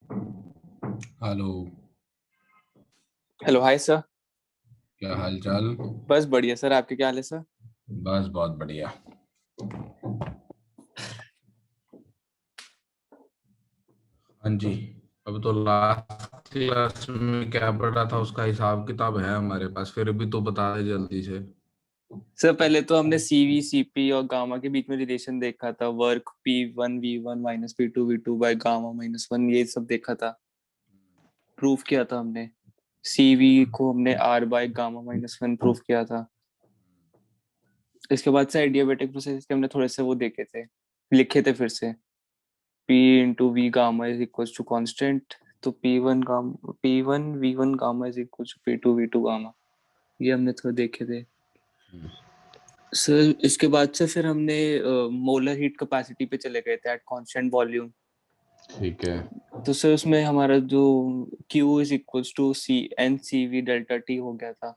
Hello. Hello, hi sir. क्या हाल चाल? बस बढ़िया सर, आपके क्या हाल है सर? बस बहुत बढ़िया। हाँ जी। अब तो लास्ट क्लास में क्या पढ़ा था उसका हिसाब किताब है हमारे पास, फिर भी तो बता दे जल्दी से। सर पहले तो हमने सीवी सीपी और गामा के बीच में रिलेशन देखा था। Work P1 V1 minus P2 V2 by gamma -1, ये सब देखा था। प्रूफ किया था हमने। सीवी को हमने R बाय गामा -1 प्रूफ किया था। इसके बाद से एडियाबेटिक प्रोसेस के हमने थोड़े से वो देखे थे, लिखे थे फिर से। P into V gamma is equal to constant. तो P1 V1 gamma is equal to P2 V2 gamma, ये हमने थोड़े देखे थे सर। इसके बाद से फिर हमने मोलर हीट कैपेसिटी पे चले गए थे एट कांस्टेंट वॉल्यूम। ठीक है। तो सर उसमें हमारा जो Q is equals to C N CV ΔT हो गया था।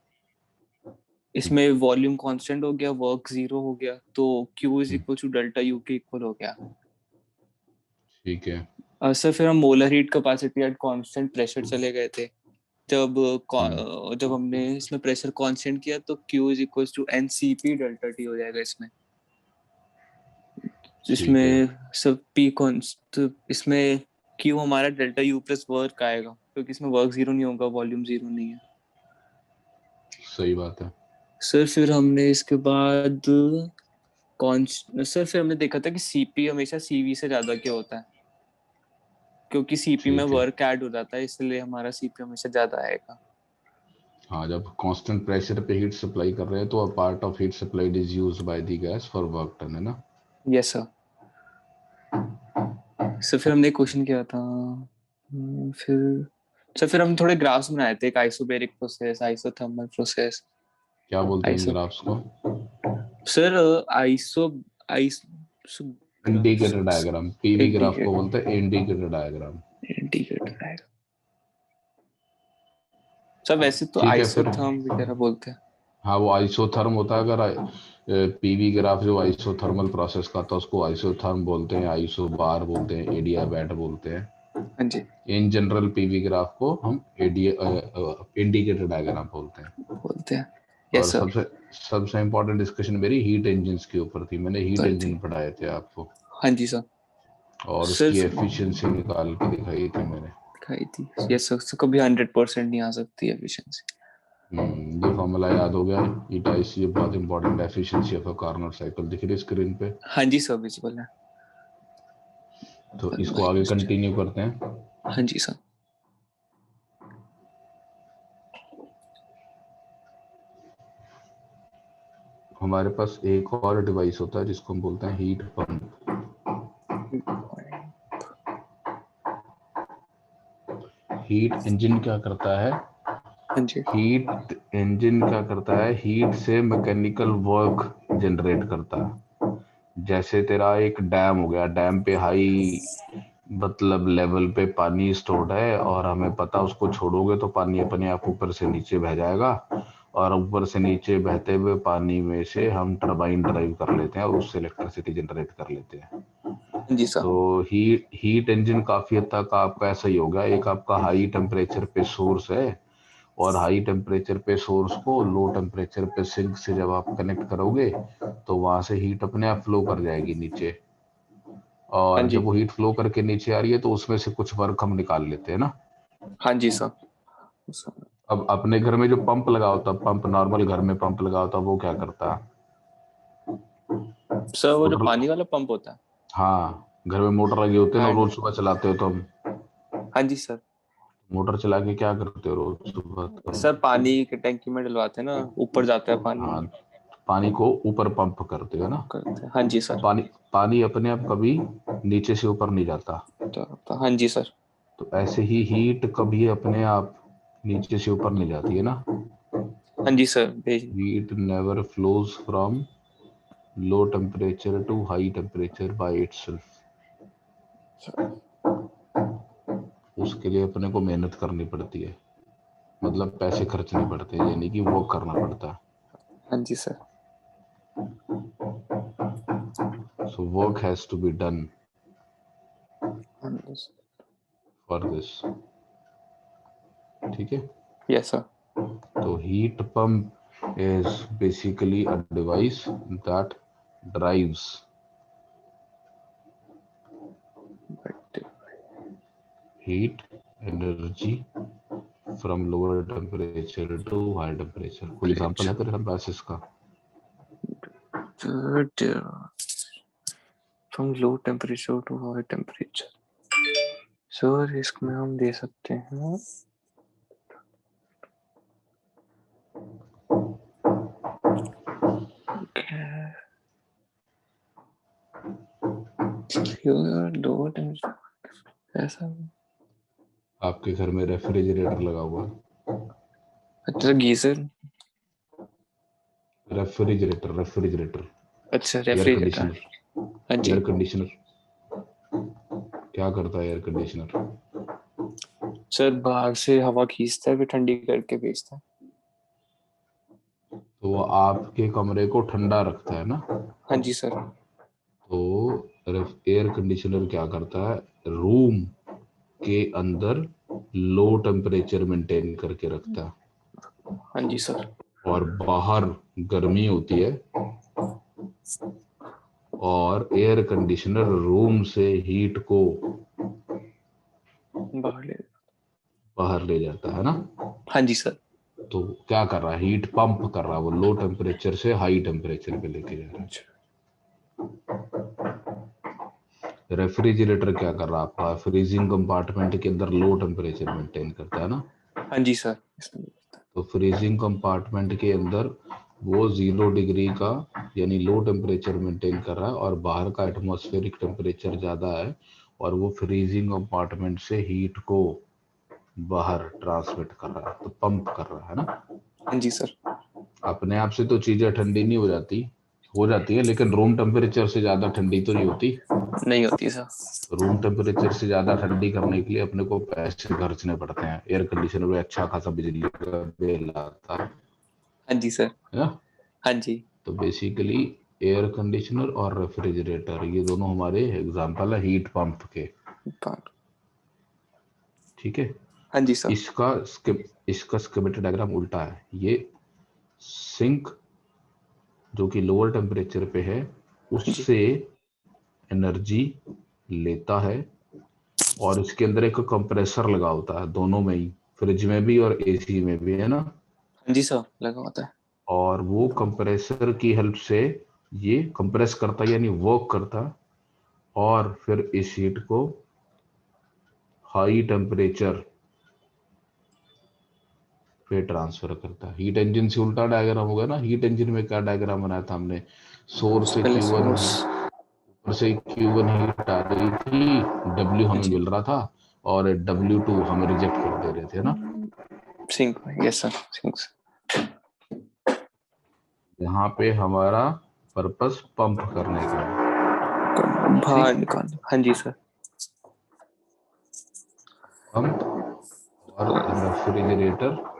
इसमें वॉल्यूम कांस्टेंट हो गया, वर्क जीरो हो गया, तो Q is equal to ΔU के इक्वल हो गया। ठीक है। सर फिर हम molar heat capacity at constant pressure चले गए थे। जब जब हमने इसमें प्रेशर कांस्टेंट किया तो Q is equal to NCP ΔT हो जाएगा इसमें। ठीक है। जिसमें सब पी कॉन्स्ट, इसमें क्यू हमारा ΔU प्लस वर्क आएगा, क्योंकि इसमें वर्क जीरो नहीं होगा, वॉल्यूम जीरो नहीं है। सही बात है। सर फिर हमने इसके बाद सर फिर हमने देखा था कि सीपी हमेशा सीवी से ज्यादा क्यों होता है, क्योंकि सीपी में ठीक है। वर्क ऐड हो जाता है, इसलिए हमारा सीपी हमेशा ज्यादा आएगा। हाँ, जब कांस्टेंट प्रेशर पे हीट सप्लाई कर रहे हैं तो a part of heat supplied is used by the gas for work done, है ना? Yes sir. सर फिर हमने क्वेश्चन किया था। फिर सर फिर हम थोड़े ग्राफ्स बनाए थे, एक आइसोबैरिक प्रोसेस, आइसोथर्मल प्रोसेस। क्या बोलते हैं इन आइसो ग्राफ्स को? Sir iso iso indicator diagram, PV graph को इंडिकेट बोलते हैं इंडिकेटर डायग्राम। इंडिकेटर है सर। वैसे तो ठीक है फिर। आइसोथर्म वगैरह बोलते हैं। हाँ, वो आइसोथर्म होता है। अगर पीवी ग्राफ जो आइसोथर्मल प्रोसेस का था उसको आइसोथर्म बोलते हैं, आइसोबार बोलते हैं, एडियाबैट बोलते हैं। हाँ जी, इन जनरल पीवी ग्राफ को हम इंडिकेटर डायग्राम बोलते हैं। बोलते हैं। और यस सर। सबसे सबसे इम्पोर्टेंट डिस्कशन मेरी हीट इंजन्स के ऊपर थी। मैंने हीट पर थी। इंजन पढ़ाए थे आपको, हाँ जी सर। और उसकी सिर्फ एफिशिएंसी निकाल के दिखाई थी मैंने। दिखाई थी। यस सर, so कभी 100% नहीं आ सकती एफिशिएंसी। ये फॉर्मूला याद हो गया। ईटा इसलिए बहुत important. Efficiency of a Carnot cycle दिख रही है स्क्रीन पे? हाँ जी सर, विजिबल है। तो वन इसको बाई आगे मिस्टर। कंटिन्यू करते हैं। हाँ जी सर। हमारे पास एक और डिवाइस होता है जिसको हम बोलते हैं हीट पंप। हीट इंजन क्या करता है? हाँ जी। हीट इंजन क्या करता है? हीट से मैकेनिकल वर्क जनरेट करता है। जैसे तेरा एक डैम हो गया, डैम पे हाई मतलब लेवल पे पानी स्टोर्ड है, और हमें पता उसको छोड़ोगे तो पानी अपने आप ऊपर से नीचे बह जाएगा, और ऊपर से नीचे बहते हुए पानी में से हम टरबाइन ड्राइव कर लेते हैं और उससे इलेक्ट्रिसिटी जनरेट कर लेते हैं। हाँ जी सर। तो हीट इंजन काफी हद तक आपका ऐसा ही होगा। एक आपका हाई टेम्परेचर पे सोर्स है, और हाई टेम्परेचर पे सोर्स को लो टेम्परेचर पे सिंक से जब आप कनेक्ट करोगे तो वहां से हीट अपने आप फ्लो कर जाएगी नीचे। हाँ और जब जी। वो हीट फ्लो करके नीचे आ रही है तो उसमें से कुछ वर्क हम निकाल लेते हैं ना। हाँ जी सर। अब अपने घर में जो पंप लगा होता है, पंप नॉर्मल घर में पंप लगा होता है, वो क्या करता है? सर वो जो मोटर। पानी वाला पंप होता है। हाँ, घर में मोटर लगी होती है ना, हैंड। रोज सुबह चलाते हो तो हम। हाँ जी सर। मोटर चला के क्या करते हो रोज सुबह तो? सर पानी के टैंकी में डलवाते हैं ना, ऊपर जाता है पानी। हाँ, पानी को ऊपर पंप करते हो ना। पंप करते हैं, हाँ जी सर। पानी पानी अपने आप कभी नीचे से ऊपर नहीं जाता। हाँ जी सर। तो ऐसे ही हीट कभी अपने आप नीचे से ऊपर नहीं जाती है ना। हाँ जी सर, भेज। Heat never flows from low temperature to high temperature by itself. उसके लिए अपने को मेहनत करनी पड़ती है, मतलब पैसे खर्चने पड़ते हैं, यानी कि वो करना पड़ता है। हाँ जी sir. So work has to be done हाँ जी सर। फॉर दिस, ठीक है। Yes sir. तो heat pump is basically a device that drives heat energy from lower temperature to higher temperature। कोई एग्जांपल है तेरे पास इसका? From low temperature to high temperature. Sir इसमें हम दे सकते हैं लो टेम्परेचर ऐसा। आपके घर में रेफ्रिजरेटर लगा हुआ है? अच्छा गीजर। रेफ्रिजरेटर अच्छा एयर रेफ्रिजरेटर। कंडीशनर। हाँ जी एयर कंडीशनर क्या करता है? एयर कंडीशनर सर बाहर से हवा खींचता है फिर ठंडी करके भेजता है। तो वो आपके कमरे को ठंडा रखता है ना। हाँ जी सर। तो एयर कंडीशनर क्या करता है? रूम के अंदर लो टेम्परेचर मेंटेन करके रखता है। हाँ जी सर। और बाहर गर्मी होती है और एयर कंडीशनर रूम से हीट को बाहर ले जाता है ना। हाँ जी सर। तो क्या कर रहा है? हीट पंप कर रहा है, वो लो टेम्परेचर से हाई टेम्परेचर पे लेके जा रहा है। रेफ्रिजरेटर क्या कर रहा है? आपका फ्रीजिंग कंपार्टमेंट के अंदर लो टेम्परेचर मेंटेन करता है ना। हाँ जी सर। तो फ्रीजिंग कंपार्टमेंट के अंदर वो 0 डिग्री का यानी लो टेम्परेचर मेंटेन कर रहा है और बाहर का एटमॉस्फेरिक टेम्परेचर ज़्यादा है और वो फ्रीजिंग कंपार्टमेंट से हीट को बाहर ट्रांसमिट कर रहा है, तो पंप कर रहा है ना। हाँ जी सर। अपने आप से तो चीज़ें ठंडी नहीं हो जाती है, लेकिन रूम टेम्परेचर से ज़्यादा ठंडी तो नहीं होती। नहीं होती सर। रूम टेम्परेचर से ज़्यादा ठंडी करने के लिए अपने को पैसे खर्चने पड़ते हैं। एयर कंडीशनर में अच्छा खासा बिजली का बिल आता है हाँ जी सर। ना। हाँ जी। तो बेसिकली एयर कंडीशनर और रेफ्रिजरेटर ये दोनों हमारे एग्जांपल है हीट पंप के, ठीक है। हाँ जी सर। इसका स्कीमेटिक डायग्राम उल्टा है। ये सिंक जो कि लोअर टेम्परेचर पे है उससे एनर्जी लेता है और इसके अंदर एक कंप्रेसर लगा होता है, दोनों में ही, फ्रिज में भी और एसी में भी, है ना। हाँ जी सर लगा होता है। और वो कंप्रेसर की हेल्प से ये कंप्रेस करता है यानी वर्क करता है और फिर इस हीट को हाई टेम्परेचर पे ट्रांसफर करता है। हीट इंजन से उल्टा डायग्राम होगा ना। हीट इंजन में क्या डायग्राम बनाया था हमने? सोर्स से पहले Q1 सोर्स। ऊपर से Q1 हीट आ रही थी, W हाँ हमें जी मिल रहा था और W2 हमें रिजेक्ट कर दे रहे थे ना। सिंक में। यस सर सिंक से। यहाँ पे हमारा पर्पस पंप करने का है, बाहर ठीक। निकाल। हाँ जी सर। पंप और refrigerator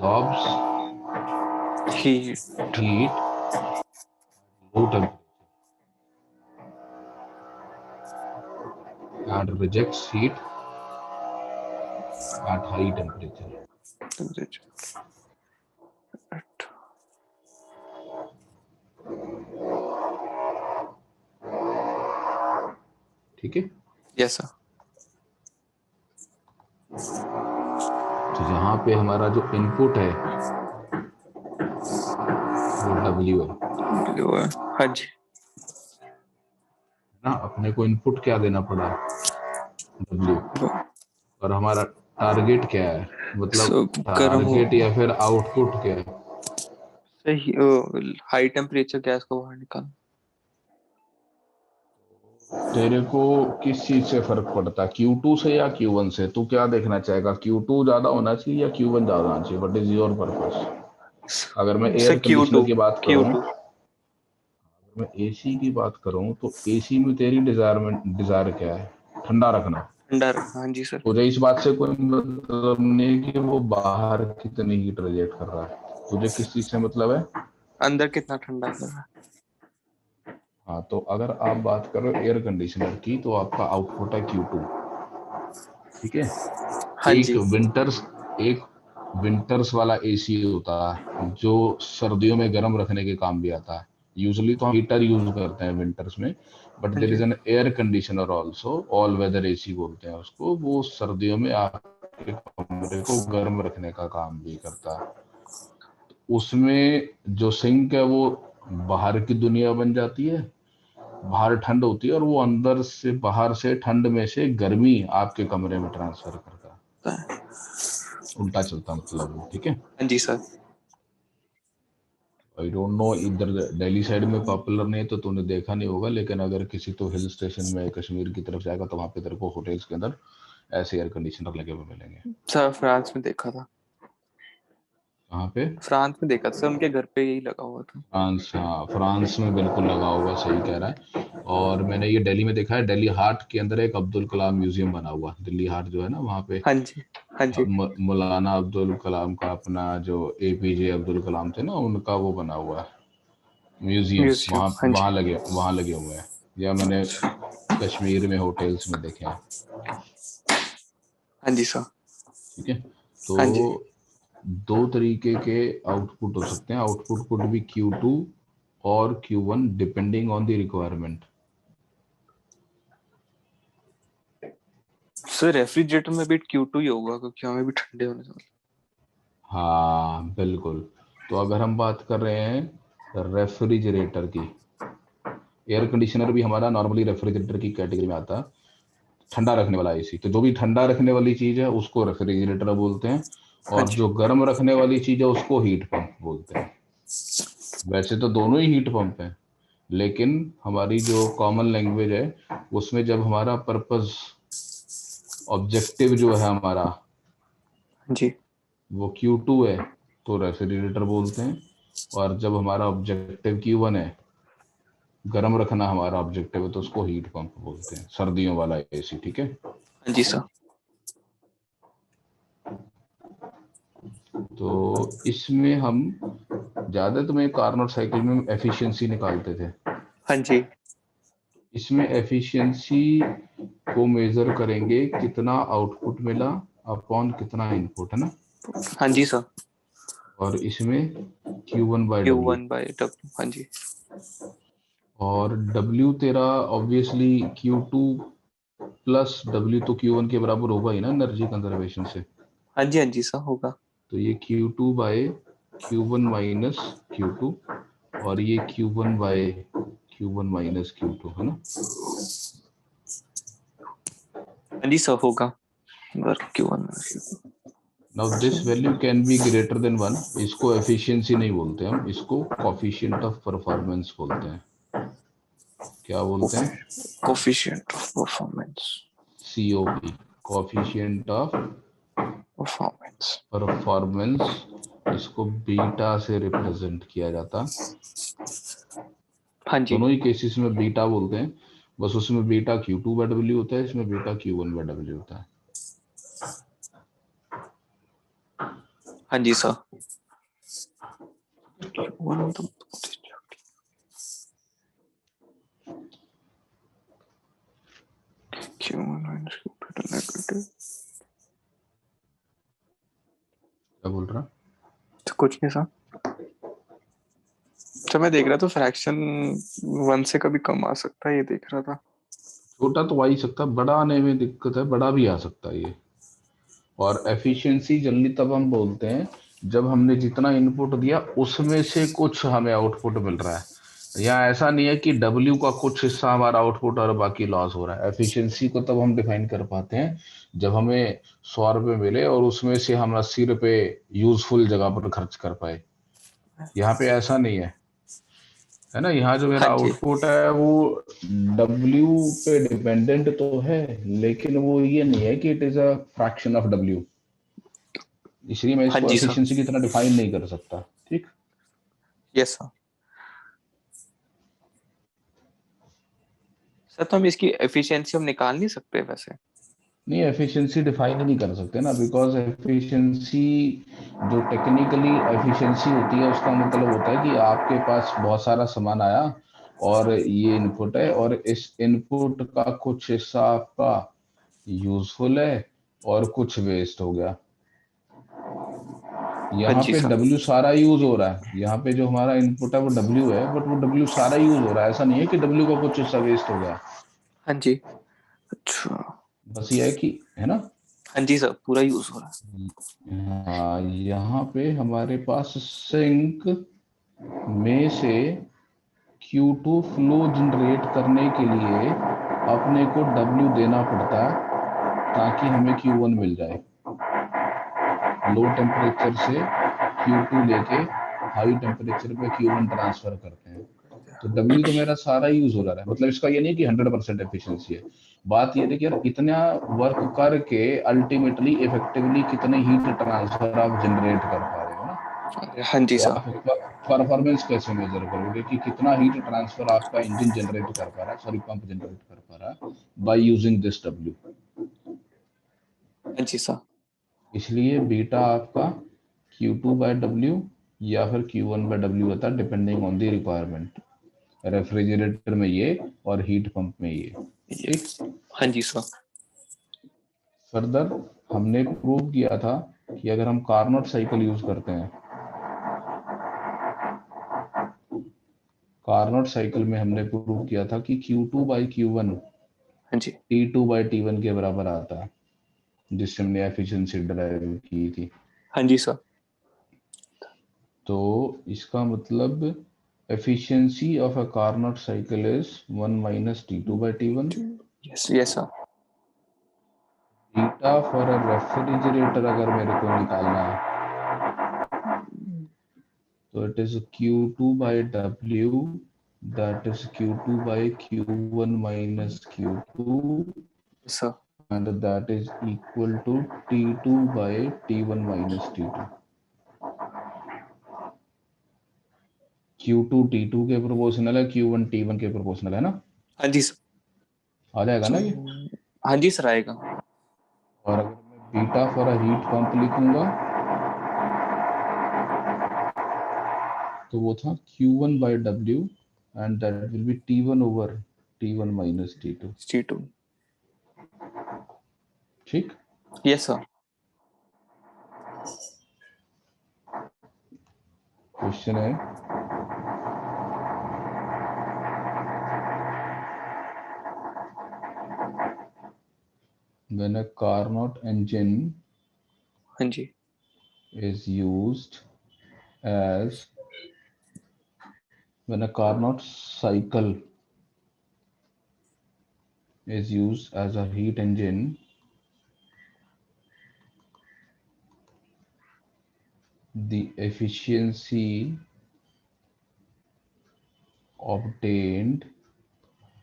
absorbs heat. heat low temperature and rejects heat at high temperature। ठीक है। Yes sir. तो यहाँ पे हमारा जो इनपुट है वो W है हाँ जी। ना। अपने को इनपुट क्या देना पड़ा? W। और हमारा टारगेट क्या है? मतलब सब गर्म हो। टारगेट या फिर आउटपुट क्या है? सही हाई टेम्परेचर गैस को बाहर निकाल। तेरे को किस चीज से फर्क पड़ता है, Q2 से या Q1 से? तू क्या देखना चाहेगा, Q2 ज्यादा होना चाहिए या Q1 ज्यादा होना चाहिए? What is your purpose? अगर मैं sir air Q conditioner to. की बात क्यू करूं, टू। मैं एसी की बात करूं तो एसी में तेरी डिजायर क्या है? ठंडा रखना। ठंडा। हाँ जी सर। तुझे इस बात से कोई मतलब नहीं कि वो बाहर कितनी हीट रिजेक्ट कर रहा है, तुझे किस चीज से मतलब है? अंदर कितना ठंडा कर रहा है। हाँ, तो अगर आप बात करो एयर कंडीशनर की तो आपका आउटपुट है Q2, ठीक है। हाँ एक जी। विंटर्स वाला एसी होता है जो सर्दियों में गर्म रखने के काम भी आता है। यूजली तो हम हीटर यूज करते हैं विंटर्स में, बट हाँ देयर जी। Is an air conditioner also, all weather AC बोलते हैं उसको, वो सर्दियों में आपके कमरे को गर्म रखने का काम भी करता है। उसमें जो सिंक है वो बाहर की दुनिया बन जाती है, बाहर ठंड होती है और वो अंदर से बाहर से ठंड में से गर्मी आपके कमरे में ट्रांसफर करता है, उल्टा चलता मतलब वो, ठीक है। हाँ जी सर। आई डोंट नो, इधर दिल्ली साइड में पॉपुलर नहीं है तो तूने देखा नहीं होगा, लेकिन अगर किसी तो हिल स्टेशन में कश्मीर की तरफ जाएगा तो वहां पे तेरे को होटल्स के अंदर ऐसे एयर कंडीशनर लगे हुए मिलेंगे। सर फ्रांस में देखा था। वहां पे फ्रांस में देखा था सर, उनके घर पे यही लगा हुआ था। फ्रांस, हाँ फ्रांस में बिल्कुल लगा होगा, सही कह रहा है। और मैंने ये दिल्ली में देखा है, दिल्ली हाट के अंदर एक अब्दुल कलाम म्यूजियम बना हुआ, दिल्ली हाट जो है ना वहाँ पे हाँ जी। हाँ जी। मौलाना अब्दुल कलाम का अपना जो एपीजे अब्दुल कलाम थे ना उनका वो बना हुआ है म्यूजियम, म्यूजियम, वहाँ हाँ जी। वहाँ लगे हुए हैं, या मैंने कश्मीर में होटल्स में देखे हैं, हाँ जी सर। ठीक है। तो हाँ जी। दो तरीके के आउटपुट हो सकते हैं, आउटपुट कुड बी Q2 और Q1 depending on the requirement. Sir refrigerator में भी Q2 ही होगा क्योंकि हमें भी ठंडे होने से। हाँ बिल्कुल। तो अगर हम बात कर रहे हैं रेफ्रिजरेटर की, एयर कंडीशनर भी हमारा नॉर्मली रेफ्रिजरेटर की कैटेगरी में आता है, ठंडा रखने वाला एसी। तो जो भी ठंडा रखने वाली चीज है उसको रेफ्रिजरेटर बोलते हैं, हाँ और जी। जो गर्म रखने वाली चीज है उसको हीट पंप बोलते हैं। वैसे तो दोनों ही हीट पंप हैं, लेकिन हमारी जो कॉमन लैंग्वेज है उसमें जब हमारा पर्पस, ऑब्जेक्टिव जो है हमारा हाँ जी। वो Q2 है तो रेफ्रिजरेटर बोलते हैं, और जब हमारा ऑब्जेक्टिव Q1 है, गर्म रखना हमारा ऑब्जेक्टिव है, तो उसको हीट पंप बोलते हैं, सर्दियों वाला एसी, ठीक है। हाँ जी सर। तो इसमें हम ज्यादा तो मैं कार्नोट साइकिल में एफिशिएंसी निकालते थे। हाँ जी। इसमें एफिशिएंसी को मेजर करेंगे कितना आउटपुट मिला अपॉन कितना इनपुट, है ना। हाँ जी सर। और इसमें Q1 बाय डब्ल्यू, Q1/W, हाँ जी। और W तेरा ऑब्वियसली Q2 प्लस W तो Q1 के बराबर होगा ही ना एनर्जी कंजर्वेशन से। हाँ जी। हाँ जी सर होगा। तो ये Q2 bye Q1 minus Q2, और ये Q1 bye Q1 minus Q2, है ना। हाँ जी सर होगा। Work Q1 now this value can be greater than 1, इसको एफिशिएंसी नहीं बोलते हम, इसको कोफिशिएंट ऑफ परफॉर्मेंस बोलते हैं। क्या बोलते हैं? Coefficient of performance. COP, coefficient of performance. Performance. इसको बीटा से रिप्रेजेंट किया जाता, हाँ जी। दोनों ही केसेस में बीटा बोलते हैं, बस उसमें बीटा Q2 बाय डब्ल्यू होता है, इसमें बीटा Q1 बाय डब्ल्यू होता है। हाँ जी सर। Q1 तो Q1 minus Q2 to negative। क्या बोल रहा? तो कुछ नहीं सर। तो मैं देख रहा था फ्रैक्शन 1 से कभी कम आ सकता है, ये देख रहा था। छोटा तो आ ही सकता है, बड़ा आने में दिक्कत है, बड़ा भी आ सकता है ये। और एफिशिएंसी जनरली तब हम बोलते हैं जब हमने जितना इनपुट दिया उसमें से कुछ हमें आउटपुट मिल रहा है, या ऐसा नहीं है कि डब्ल्यू का कुछ हिस्सा हमारा आउटपुट और बाकी लॉस हो रहा है। एफिशिएंसी को तब हम डिफाइन कर पाते हैं जब हमें 100 रुपये मिले और उसमें से हम 80 रुपये यूजफुल जगह पर खर्च कर पाए। यहाँ पे ऐसा नहीं है ना। यहाँ जो मेरा हाँ जी। आउटपुट है वो डब्ल्यू पे डिपेंडेंट तो है, लेकिन वो ये नहीं है कि it is a fraction of W, इसलिए मैं हाँ इसको जी सर। एफिशिएंसी की तरह डिफाइन नहीं कर सकता, ठीक। Yes sir. सर तो हम इसकी एफिशिएंसी हम निकाल नहीं सकते वैसे। नहीं, एफिशिएंसी डिफाइन ही नहीं कर सकते ना, बिकॉज एफिशिएंसी जो टेक्निकली एफिशिएंसी होती है उसका मतलब होता है कि आपके पास बहुत सारा सामान आया और ये इनपुट है, और इस इनपुट का कुछ हिस्सा आपका यूजफुल है और कुछ वेस्ट हो गया। हाँ यहाँ जी पे सर। W सारा यूज हो रहा है, यहाँ पे जो हमारा इनपुट है वो W है, बट वो W सारा यूज हो रहा है, ऐसा नहीं है कि W का कुछ हिस्सा वेस्ट हो गया। हाँ जी। अच्छा। बस ये है कि, है ना। हाँ जी सर, पूरा यूज हो रहा है। हाँ, यहाँ पे हमारे पास सिंक में से Q2 फ्लो जनरेट करने के लिए अपने को W देना पड़ता है ताकि हमें Q1 मिल जाए। लो टेम्परेचर से Q2 लेके हाई टेम्परेचर पे Q1 ट्रांसफर करते हैं। तो W तो मेरा सारा यूज हो रहा है, मतलब इसका ये नहीं कि 100% एफिशिएंसी है। बात ये है कि यार इतना वर्क करके अल्टीमेटली इफेक्टिवली कितने हीट ट्रांसफर आप जनरेट कर पा रहे हो ना। हाँ जी तो सर। आप परफॉर्मेंस कैसे मेजर करोगे कि कितना हीट ट्रांसफर आपका इंजन जनरेट कर पा रहा है, सॉरी पंप जनरेट कर पा रहा है बाय यूजिंग दिस W। हाँ जी सर। इसलिए बीटा आपका Q2 बाय W या फिर Q1 बाय W होता है, depending on the requirement. Refrigerator में ये और हीट पंप में ये। ठीक। हाँ जी सर। फर्दर हमने प्रूव किया था कि अगर हम कार्नोट साइकिल यूज करते हैं, कार्नोट साइकिल में हमने प्रूव किया था कि Q2 बाई Q1 हाँ जी। T2 बाई T1 के बराबर आता है, जिससे हमने एफिशिएंसी ड्राइव की थी। हाँ जी सर। तो इसका मतलब efficiency of a Carnot cycle is 1 minus T2 by T1। Yes yes sir. Beta for a refrigerator अगर मेरे को निकालना है तो it is Q2 by W, that is Q2 by Q1 minus Q2, sir. and that is equal to T2 by T1 minus T2। Q2 T2 के proportional है, Q1 T1 के proportional है ना। हाँ जी सर। आ जाएगा ना ये। हाँ जी सर आएगा। और अगर मैं beta for a heat pump लिखूंगा तो वो था Q1 by W and that will be T1 over T1 minus T2। T2। ठीक। Yes sir. क्वेश्चन है, when a Carnot engine हाँ जी। is used as, when a Carnot cycle is used as a heat engine, the efficiency obtained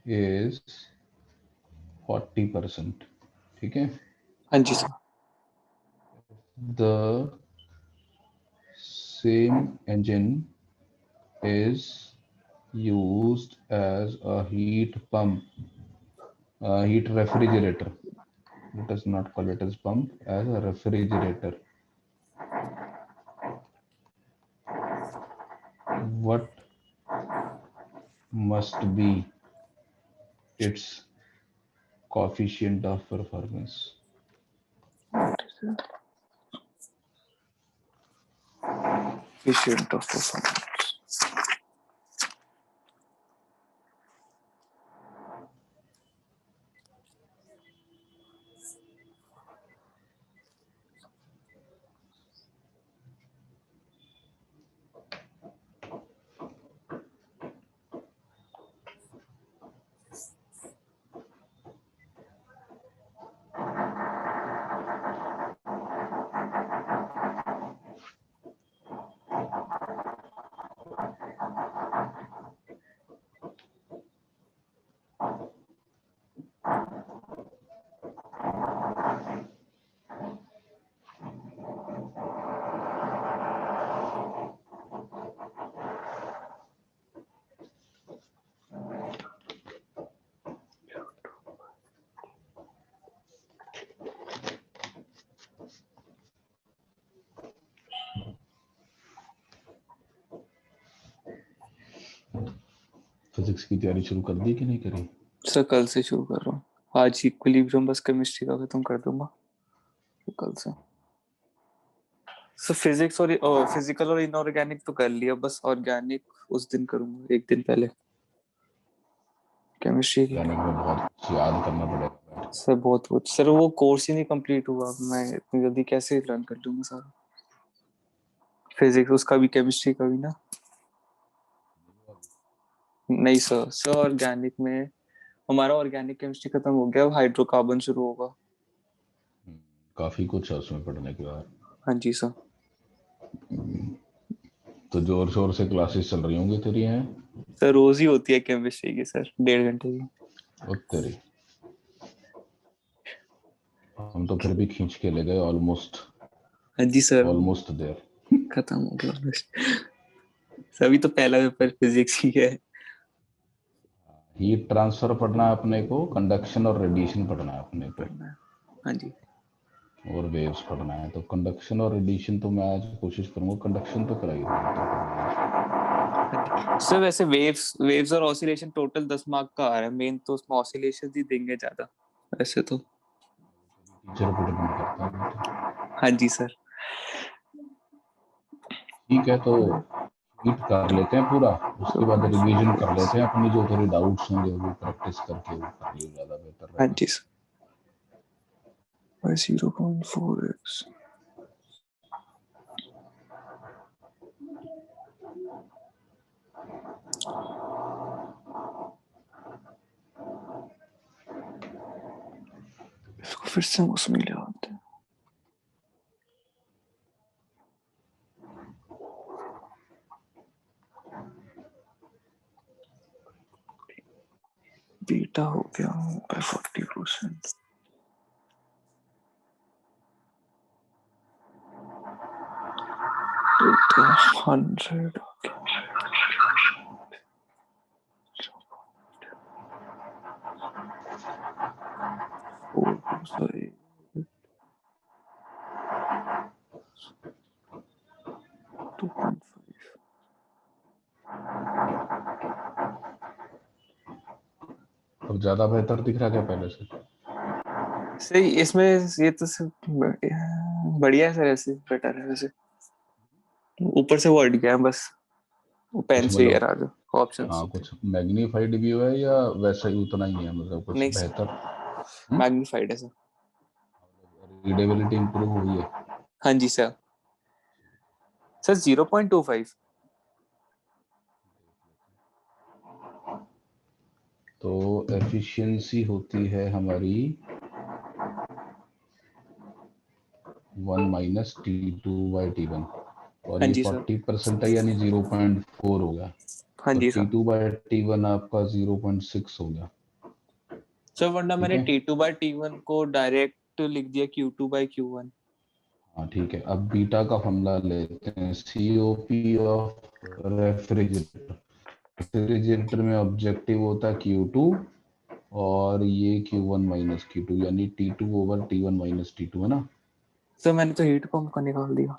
is 40%। ठीक है। हाँ जी sir. The same engine is used as a heat pump, heat refrigerator. Let us not call it as pump, as a refrigerator. What must be its coefficient of performance? Efficient of performance। Physics की तैयारी शुरू कर दी कि नहीं करी? Sir कल से शुरू कर रहा हूँ। आज इक्विलिब्रियम बस केमिस्ट्री का खत्म कर दूंगा तो कल से। सर फिजिक्स और फिजिकल और इनऑर्गेनिक तो कर लिया, बस ऑर्गेनिक उस दिन करूंगा एक दिन पहले केमिस्ट्री की। यानी में बहुत कुछ याद करना पड़ेगा। सर बहुत कुछ सर, वो कोर्स ही नहीं कंप्लीट हुआ, मैं इतनी जल्दी कैसे लर्न कर लूंगा सारा फिजिक्स, उसका भी केमिस्ट्री का भी ना। नहीं सर, सर ऑर्गेनिक में हमारा ऑर्गेनिक केमिस्ट्री खत्म हो गया, अब हाइड्रोकार्बन शुरू होगा। काफी कुछ है उसमें पढ़ने के बाद। हाँ जी सर। तो जोर शोर से क्लासेस चल रही होंगी तेरी हैं? सर रोज ही होती है केमिस्ट्री की सर, 1.5 घंटे की। और तेरी हम तो फिर भी खींच के ले गए ऑलमोस्ट। हाँ जी सर। Almost there. खत्म हो गया सभी तो पहला पेपर फिजिक्स ही है। हीट ट्रांसफर पढ़ना है अपने को, कंडक्शन और रेडिएशन पढ़ना है अपने को, पढ़ना है। हाँ जी। और वेव्स पढ़ना है। तो कंडक्शन और रेडिएशन तो मैं आज कोशिश करूंगा, कंडक्शन तो कराई हाँ जी सर। वैसे वेव्स वेव्स और ऑसिलेशन टोटल 10 मार्क का आ रहा है, मेन तो उसमें ऑसिलेशन ही देंगे ज्यादा वैसे तो। टीचर पर डिपेंड करता है। हाँ जी सर। ठीक है, तो हीट कर लेते हैं पूरा, उसके बाद रिवीजन कर लेते हैं अपनी, जो तेरे डाउट्स होंगे वो प्रैक्टिस करके वो कर लियो, ज़्यादा बेहतर हाँ रहेगा। जी सर। 0.4x इसको फिर से हम उसमें ले आते हैं। बीटा हो गया 40%। तो 100 4 2.5। अब ज़्यादा बेहतर दिख रहा है क्या पहले से? सही इसमें ये तो सिर्फ बढ़िया है सर, ऐसे बेटर है वैसे। ऊपर से वो हट गया है बस, वो पेन कुछ से मतलब, यार आ जाओ ऑप्शंस हाँ होते। कुछ मैग्नीफाइड व्यू है या वैसा ही उतना ही है, मतलब कुछ नहीं सर, बेहतर? मैग्नीफाइड है सर। रीडेबिलिटी इंप्रूव हुई है? हाँ जी सर। सर 0.25। तो एफिशिएंसी होती है हमारी 1 - T2/T1, और हाँ ये जी सर। 40% है, यानी 0.4 हो गया। हाँ तो जी सर। T2/T1 आपका 0.6 हो गया। सर वरना ठीक मैंने है, T2/T1 को डायरेक्ट लिख दिया Q2/Q1। हाँ ठीक है। अब बीटा का फॉर्मूला लेते हैं, COP ऑफ रेफ्रिजरेटर। रेफ्रिजरेटर में ऑब्जेक्टिव होता है Q2, और ये Q1 - Q2, यानी T2/T1 - T2 है ना। सर मैंने तो हीट पंप का निकाल दिया।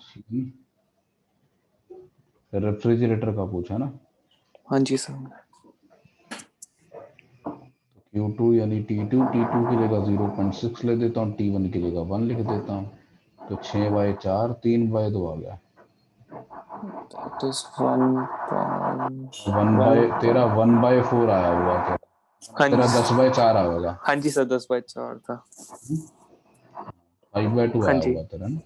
रेफ्रिजरेटर का पूछा ना। हाँ जी सर। Q2 यानी T2 की जगह 0.6 ले देता हूँ, T1 की जगह 1 लिख देता हूँ। तो 6/4, 3/2 आ गया। That is 1.1 तेरा 1/4 आया हुआ तेरा, हाँ जी तेरा 10/4 आएगा। हाँ जी सर, 10/4 था। 5/2 हाँ आया जी। होगा तेरा ना।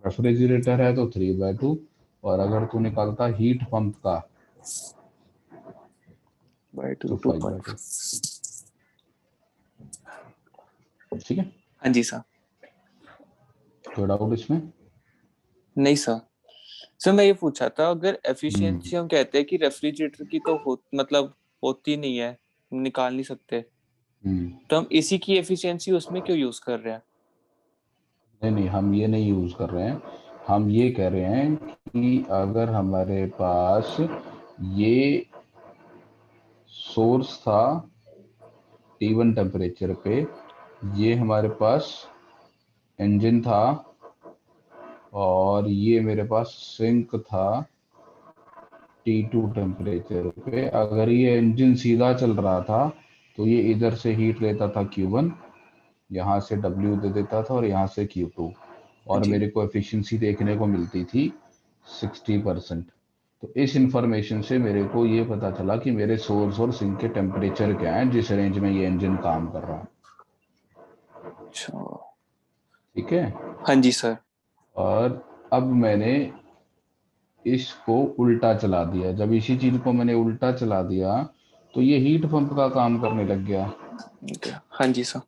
रेफ्रिजरेटर है तो 3/2, और अगर तू निकालता हीट पंप का बाय तो 2.5। 5/2। ठीक है, हाँ जी सर। कोई डाउट इसमें? नहीं सर। सर मैं ये पूछा था, अगर हम्म एफिशिएंसी हम कहते हैं कि रेफ्रिजरेटर की तो मतलब होती नहीं है, निकाल नहीं सकते, हम्म। तो हम इसी की एफिशिएंसी उसमें क्यों यूज कर रहे हैं? नहीं नहीं, हम ये नहीं यूज कर रहे हैं। हम ये कह रहे हैं कि अगर हमारे पास ये सोर्स था T1 टेम्परेचर पे, ये हमारे पास इंजन था, और ये मेरे पास सिंक था T2 टेम्परेचर पे अगर ये इंजन सीधा चल रहा था तो ये इधर से हीट लेता था Q1, यहाँ से W दे देता था और यहाँ से Q2, और जी मेरे को एफिशिएंसी देखने को मिलती थी 60%। तो इस इंफॉर्मेशन से मेरे को ये पता चला कि मेरे सोर्स और सिंक के टेम्परेचर क्या हैं जिस रेंज में ये इंजन काम कर रहा है। अच्छा। ठीक है। हाँ जी सर। और अब मैंने इसको उल्टा चला दिया। जब इसी चीज को मैंने उल्टा चला दिया तो ये हीट पंप का काम करने लग गया। हाँ जी सर।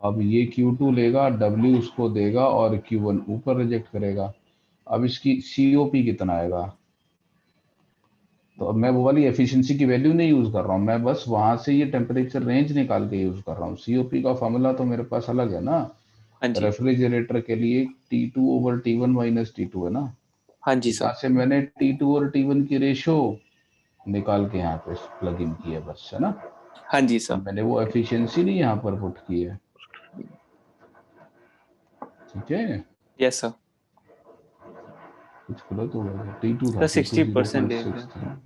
अब ये Q2 लेगा, W उसको देगा और Q1 ऊपर रिजेक्ट करेगा। अब इसकी COP कितना आएगा? तो अब मैं वो वाली एफिशिएंसी की वैल्यू नहीं यूज कर रहा हूँ, मैं बस वहां से ये टेम्परेचर रेंज निकाल के यूज कर रहा हूँ। COP का फॉर्मूला तो मेरे पास अलग है ना। हाँ जी। रेफ्रिजरेटर के लिए T2/T1 माइनस T2 है ना। हाँ जी यहाँ सर। से मैंने T2 और T1 की रेशो निकाल के यहाँ पे प्लग इन की है बस, है ना। हाँ जी सर। मैंने वो एफिशिएंसी नहीं यहाँ पर पुट की है। ठीक है। Yes sir. कुछ गलत हो गया, T2 था, सर T2 60% ले 0.6 गया। था,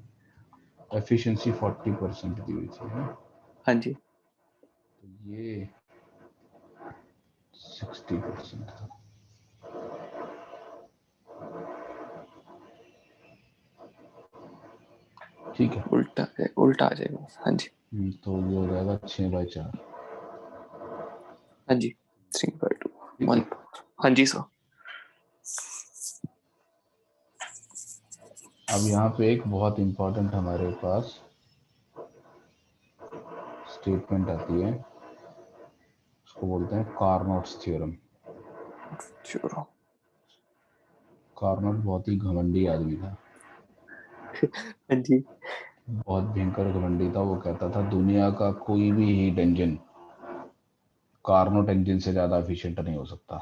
एफिशिएंसी 40% दी हुई थी, है ना? हाँ जी। तो ये 60% था। ठीक है। उल्टा आ जाएगा। हाँ जी। तो ये हो जाएगा 6/4। हाँ जी। 3/2 ठीक 1। है। हाँ जी सर। अब यहाँ पे एक बहुत इंपॉर्टेंट हमारे पास स्टेटमेंट आती है, उसको बोलते हैं कार्नोट्स थ्योरम। श्योर। कार्नोट बहुत ही घमंडी आदमी था, हाँ जी। बहुत भयंकर घमंडी था। वो कहता था दुनिया का कोई भी हीट इंजन कार्नोट इंजन से ज्यादा एफिशिएंट नहीं हो सकता।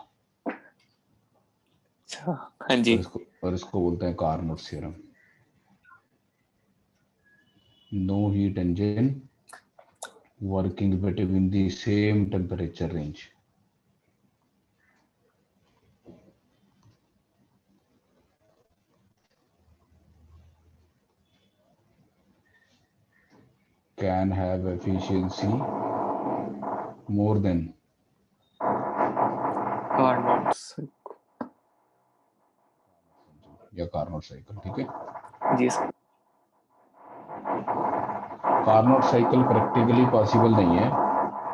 अच्छा। हाँ जी। और इसको बोलते हैं Carnot theorem. No heat engine working between the same temperature range can have efficiency more than Carnot. या कार्नोट साइकिल। ठीक है। जी सर। कार्नोट साइकिल प्रैक्टिकली पॉसिबल नहीं है,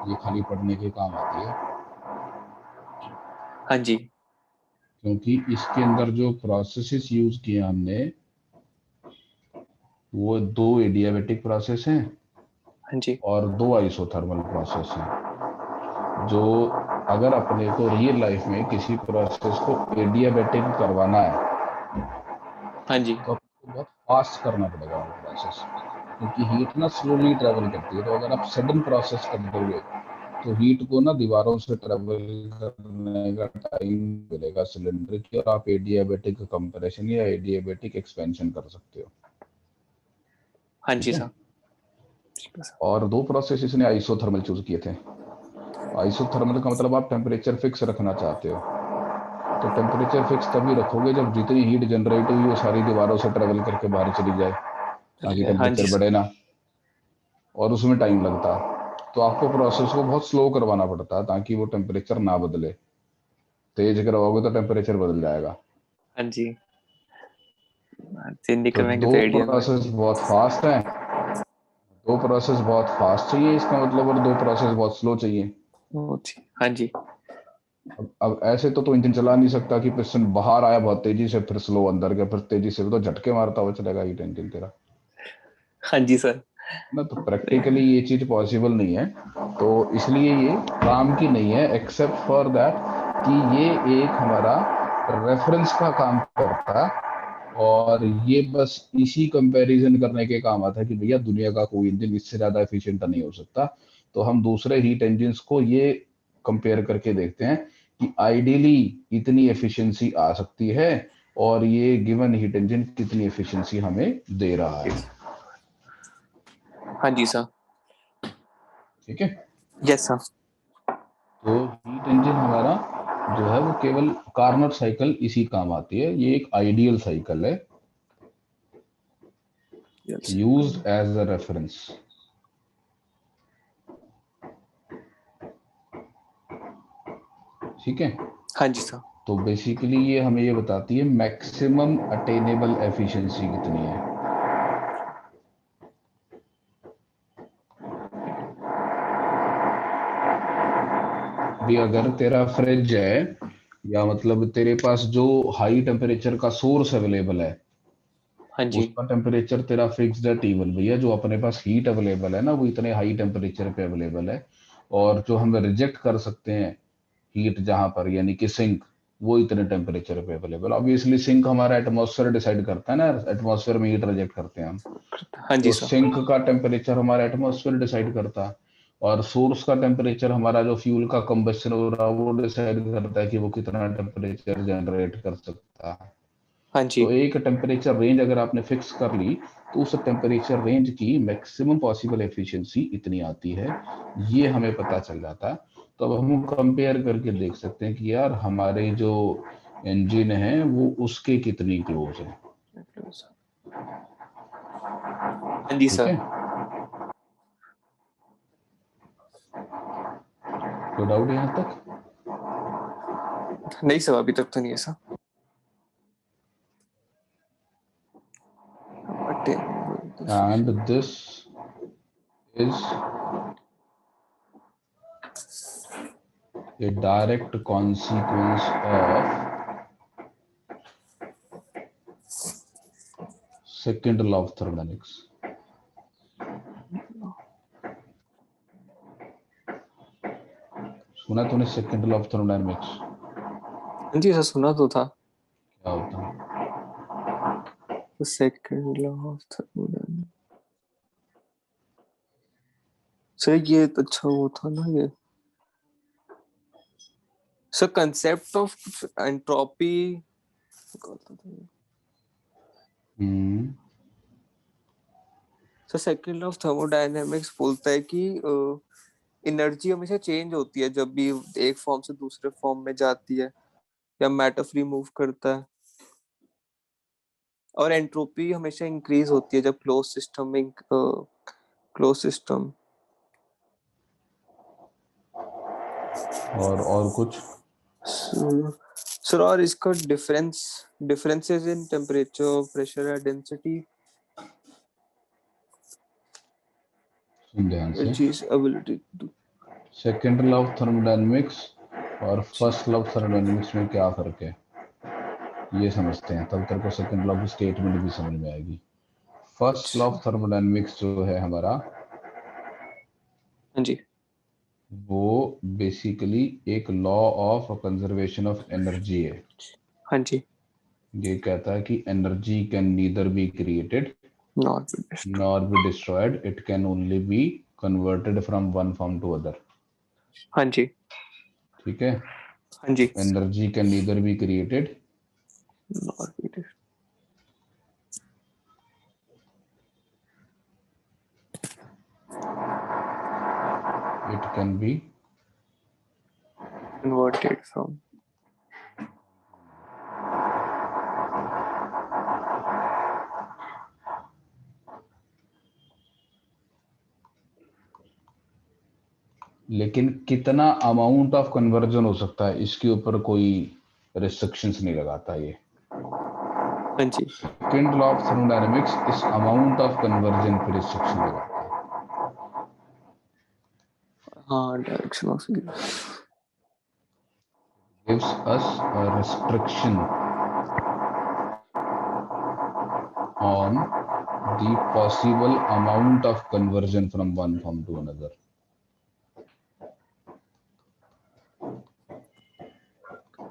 ये खाली पढ़ने के काम आती है, हाँ जी। क्योंकि इसके अंदर जो प्रोसेसेस यूज किए हमने वो 2 एडियाबेटिक प्रोसेस हैं हाँ जी। और 2 आइसोथर्मल प्रोसेस हैं। जो अगर अपने को रियल लाइफ में किसी प्रोसेस को एडियाबेटिक करवाना है हाँ जी। तो आपको बहुत फास्ट करना पड़ेगा वो प्रोसेस, क्योंकि हीट ना स्लोली ट्रेवल करती है। तो अगर आप सडन प्रोसेस कर दोगे तो हीट को ना दीवारों से ट्रेवल करने का टाइम मिलेगा सिलेंडर की, और आप एडियाबेटिक कंप्रेशन या एडियाबेटिक एक्सपेंशन कर सकते हो। हाँ ठीक जी है। सर। ठीक है सर। और 2 प्रोसेस इसने आइसोथर्मल चूज किए थे। आइसोथर्मल का मतलब आप टेम्परेचर फिक्स रखना चाहते हो, तो टेम्परेचर फिक्स तभी रखोगे जब जितनी हीट जनरेट हुई वो सारी दीवारों से ट्रेवल करके बाहर चली जाए, ताकि हाँ जी टेम्परेचर सर। बढ़े ना, और उसमें टाइम लगता। तो आपको प्रोसेस को बहुत स्लो करवाना पड़ता है ताकि वो टेम्परेचर ना बदले। तेज करवाओगे तो टेम्परेचर बदल जाएगा। हाँ जी। चेंज तो करवाएंगे दो तो आइडिया में। प्रोसेस बहुत फास्ट है, 2 प्रोसेस बहुत फास्ट चाहिए इसका मतलब, और 2 प्रोसेस बहुत स्लो चाहिए। ओ जी। हाँ जी। अब ऐसे तो इंजन चला नहीं सकता कि पिस्टन बाहर आया बहुत तेजी से फिर स्लो अंदर गया फिर तेजी से, तो झटके मारता हुआ चलेगा हीट इंजन तेरा हाँ जी सर। ना। तो प्रैक्टिकली ये चीज पॉसिबल नहीं है, तो इसलिए ये काम की नहीं है, एक्सेप्ट फॉर दैट कि ये एक हमारा रेफरेंस का काम करता है, और ये बस इसी कंपैरिजन करने के काम आता है कि भैया दुनिया का कोई इंजन इससे ज्यादा एफिशिएंट नहीं हो सकता। तो हम दूसरे हीट इंजन्स को ये कंपेयर करके देखते हैं कि आइडियली इतनी एफिशिएंसी आ सकती है और ये गिवन हीट इंजन कितनी एफिशिएंसी हमें दे रहा है। हाँ जी सर। ठीक है। Yes sir. तो हीट इंजन हमारा जो है वो केवल कार्नोट साइकिल इसी काम आती है, ये एक आइडियल साइकिल है। used as a reference. ठीक है, हाँ जी सर। तो बेसिकली ये हमें ये बताती है मैक्सिमम अटेनेबल एफिशिएंसी कितनी है। भी अगर तेरा फ्रिज है या मतलब तेरे पास जो हाई टेम्परेचर का सोर्स अवेलेबल है, हाँ जी। उसका टेम्परेचर तेरा फिक्स्ड है T1 भैया, जो अपने पास हीट अवेलेबल है ना वो इतने हाई टेम्परेचर पे अवेलेबल है, और जो हम रिजेक्ट कर सकते हैं हीट जहां पर यानी कि सिंक, वो इतने टेम्परेचर पे अवेलेबल। ऑब्वियसली सिंक हमारा एटमॉस्फेयर डिसाइड करता है ना, एटमॉस्फेयर में हीट रिजेक्ट करते हैं हम, हाँ जी तो सर। सिंक का टेम्परेचर हमारा एटमॉस्फेयर डिसाइड करता है, और सोर्स का टेम्परेचर हमारा जो फ्यूल का कंबशन हो रहा है वो डिसाइड करता है कि वो कितना टेम्परेचर जनरेट कर सकता है। हाँ जी। तो एक टेम्परेचर रेंज अगर आपने फिक्स कर ली तो उस टेम्परेचर रेंज की मैक्सिमम पॉसिबल एफिशिएंसी इतनी आती है, ये हमें पता चल जाता है। तो अब हम कंपेयर करके देख सकते हैं कि यार हमारे जो इंजन है वो उसके कितनी क्लोज है। हाँ जी ठीक सर। है, कोई डाउट यहाँ तक? नहीं सर, अभी तक तो नहीं है sir. And this is a direct consequence of second law of thermodynamics. सुना तूने सेकंड लॉ ऑफ थर्मोडायनेमिक्स? हाँ जी सर, सुना तो था। क्या होता है? Second law of thermodynamics sir, ये अच्छा वो था ना ये sir, concept of entropy. Sir second law of thermodynamics बोलता है कि एनर्जी हमेशा चेंज होती है जब भी एक फॉर्म से दूसरे फॉर्म में जाती है या मैटर फ्री मूव करता है, और एंट्रोपी हमेशा इंक्रीज होती है जब क्लोज सिस्टम। और कुछ? सर और इसका डिफरेंसेस इन टेम्परेचर, प्रेशर या डेंसिटी, सुन ध्यान से, चीज ability to. Second law of thermodynamics और फर्स्ट लॉ ऑफ थर्मोडायनेमिक्स में क्या फर्क है ये समझते हैं, तब तेरे को सेकंड लॉ की स्टेटमेंट भी समझ में आएगी। फर्स्ट लॉ ऑफ थर्मोडायनेमिक्स जो है हमारा, हाँ जी। वो बेसिकली एक law of conservation of energy है। हाँ जी। ये कहता है कि energy can neither be created not nor be destroyed, it can only be converted from one form to other. हाँ जी। ठीक है, हाँ जी। Energy can neither be created not it can be converted from. लेकिन कितना अमाउंट ऑफ कन्वर्जन हो सकता है इसके ऊपर कोई रिस्ट्रिक्शंस नहीं लगाता ये। हाँ जी। सेकंड लॉ ऑफ थर्मोडायनेमिक्स इस अमाउंट ऑफ कन्वर्जन पे रिस्ट्रिक्शन लगाता है। हाँ, direction of gives us a restriction on the possible amount of conversion from one form to another.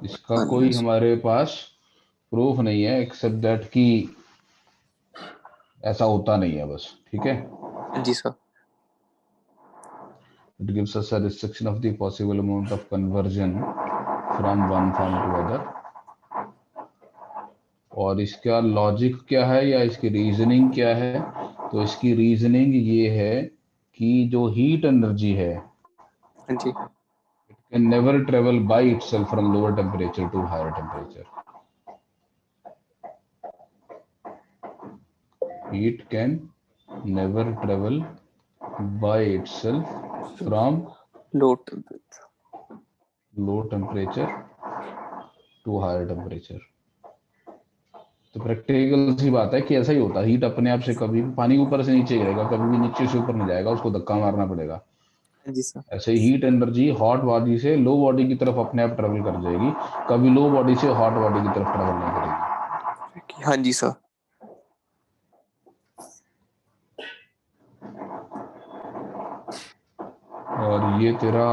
इसका कोई हमारे पास प्रूफ नहीं है एक्सेप्ट दैट कि ऐसा होता नहीं है बस। ठीक है, हाँ जी sir. it gives us a restriction of the possible amount of conversion from one form to other। और इसका लॉजिक क्या है या इसकी रीजनिंग क्या है, तो इसकी रीजनिंग ये है कि जो हीट एनर्जी है हाँ जी। can never travel by itself from lower temperature to higher temperature. Heat can never travel by itself from low temperature. low temperature to higher temperature. तो प्रैक्टिकल सी बात है कि ऐसा ही होता है, हीट अपने आप से कभी भी पानी ऊपर से नीचे गिरेगा, कभी भी नीचे से ऊपर नहीं जाएगा, उसको धक्का मारना पड़ेगा। हाँ जी सर। ऐसे ही हीट एनर्जी हॉट बॉडी से लो बॉडी की तरफ अपने आप ट्रेवल कर जाएगी, कभी लो बॉडी से हॉट बॉडी की तरफ ट्रेवल नहीं करेगी। हाँ जी सर। और ये तेरा,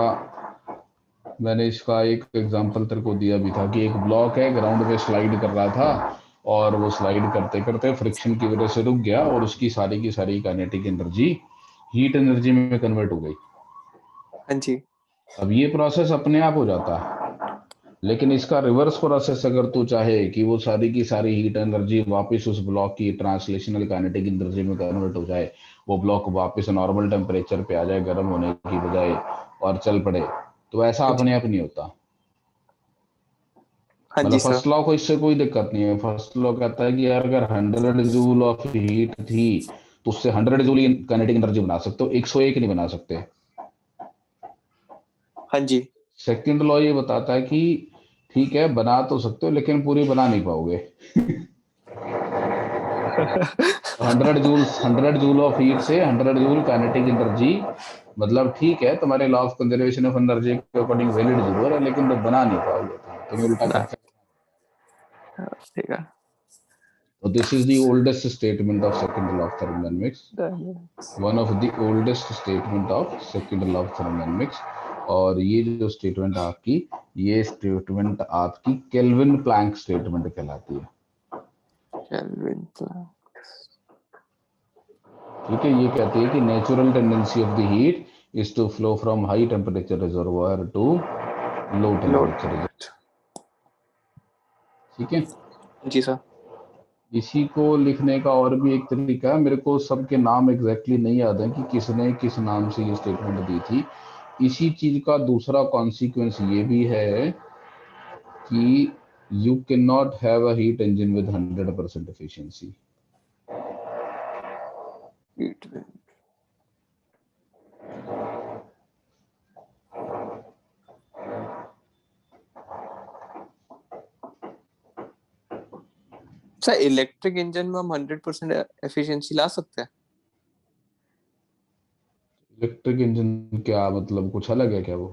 मैंने इसका एक एग्जांपल तेरे को दिया भी था कि एक ब्लॉक है, ग्राउंड पे स्लाइड कर रहा था और वो स्लाइड करते करते फ्रिक्शन की वजह से रुक गया और उसकी सारी की सारी काइनेटिक एनर्जी हीट एनर्जी में कन्वर्ट हो गई। हाँ जी। अब ये प्रोसेस अपने आप हो जाता है, लेकिन इसका रिवर्स प्रोसेस अगर तू चाहे कि वो सारी की सारी हीट एनर्जी वापस उस ब्लॉक की ट्रांसलेशनल काइनेटिक एनर्जी में कन्वर्ट हो जाए, वो ब्लॉक वापस नॉर्मल टेम्परेचर पे आ जाए गर्म होने की बजाय और चल पड़े, तो ऐसा अपने आप नहीं होता। हाँ मतलब जी सर। फर्स्ट लॉ को इससे कोई दिक्कत नहीं है। फर्स्ट लॉ कहता है कि यार अगर 100 जूल ऑफ हीट थी तो उससे 100 जूल काइनेटिक एनर्जी बना सकते हो, 101 नहीं बना सकते। हाँ जी। सेकंड लॉ ये बताता है कि ठीक है बना तो सकते हो लेकिन पूरी बना नहीं पाओगे। 100 जूल ऑफ हीट से 100 जूल काइनेटिक एनर्जी, मतलब ठीक है तुम्हारे law of conservation of energy के अकॉर्डिंग वैलिड जरूर है, लेकिन तो बना नहीं पाओगे, तुम्हें उल्टा खर्चा। ठीक है। So this is the oldest statement of second law of thermodynamics. One of the oldest statement of second law of thermodynamics. और ये जो स्टेटमेंट आपकी, ये स्टेटमेंट आपकी केल्विन प्लैंक स्टेटमेंट कहलाती है। केल्विन प्लैंक, ठीक है। ये कहती है कि natural tendency of the heat is to flow from high temperature reservoir to low temperature reservoir. ठीक है जी सर। इसी को लिखने का और भी एक तरीका है, मेरे को सबके नाम एग्जैक्टली नहीं याद है कि किसने किस नाम से ये स्टेटमेंट दी थी। इसी चीज का दूसरा कॉन्सिक्वेंस ये भी है कि you can not have a heat engine with 100% efficiency. Sir electric engine में हम 100% एफिशिएंसी ला सकते हैं? इलेक्ट्रिक इंजन क्या मतलब कुछ अलग है क्या वो?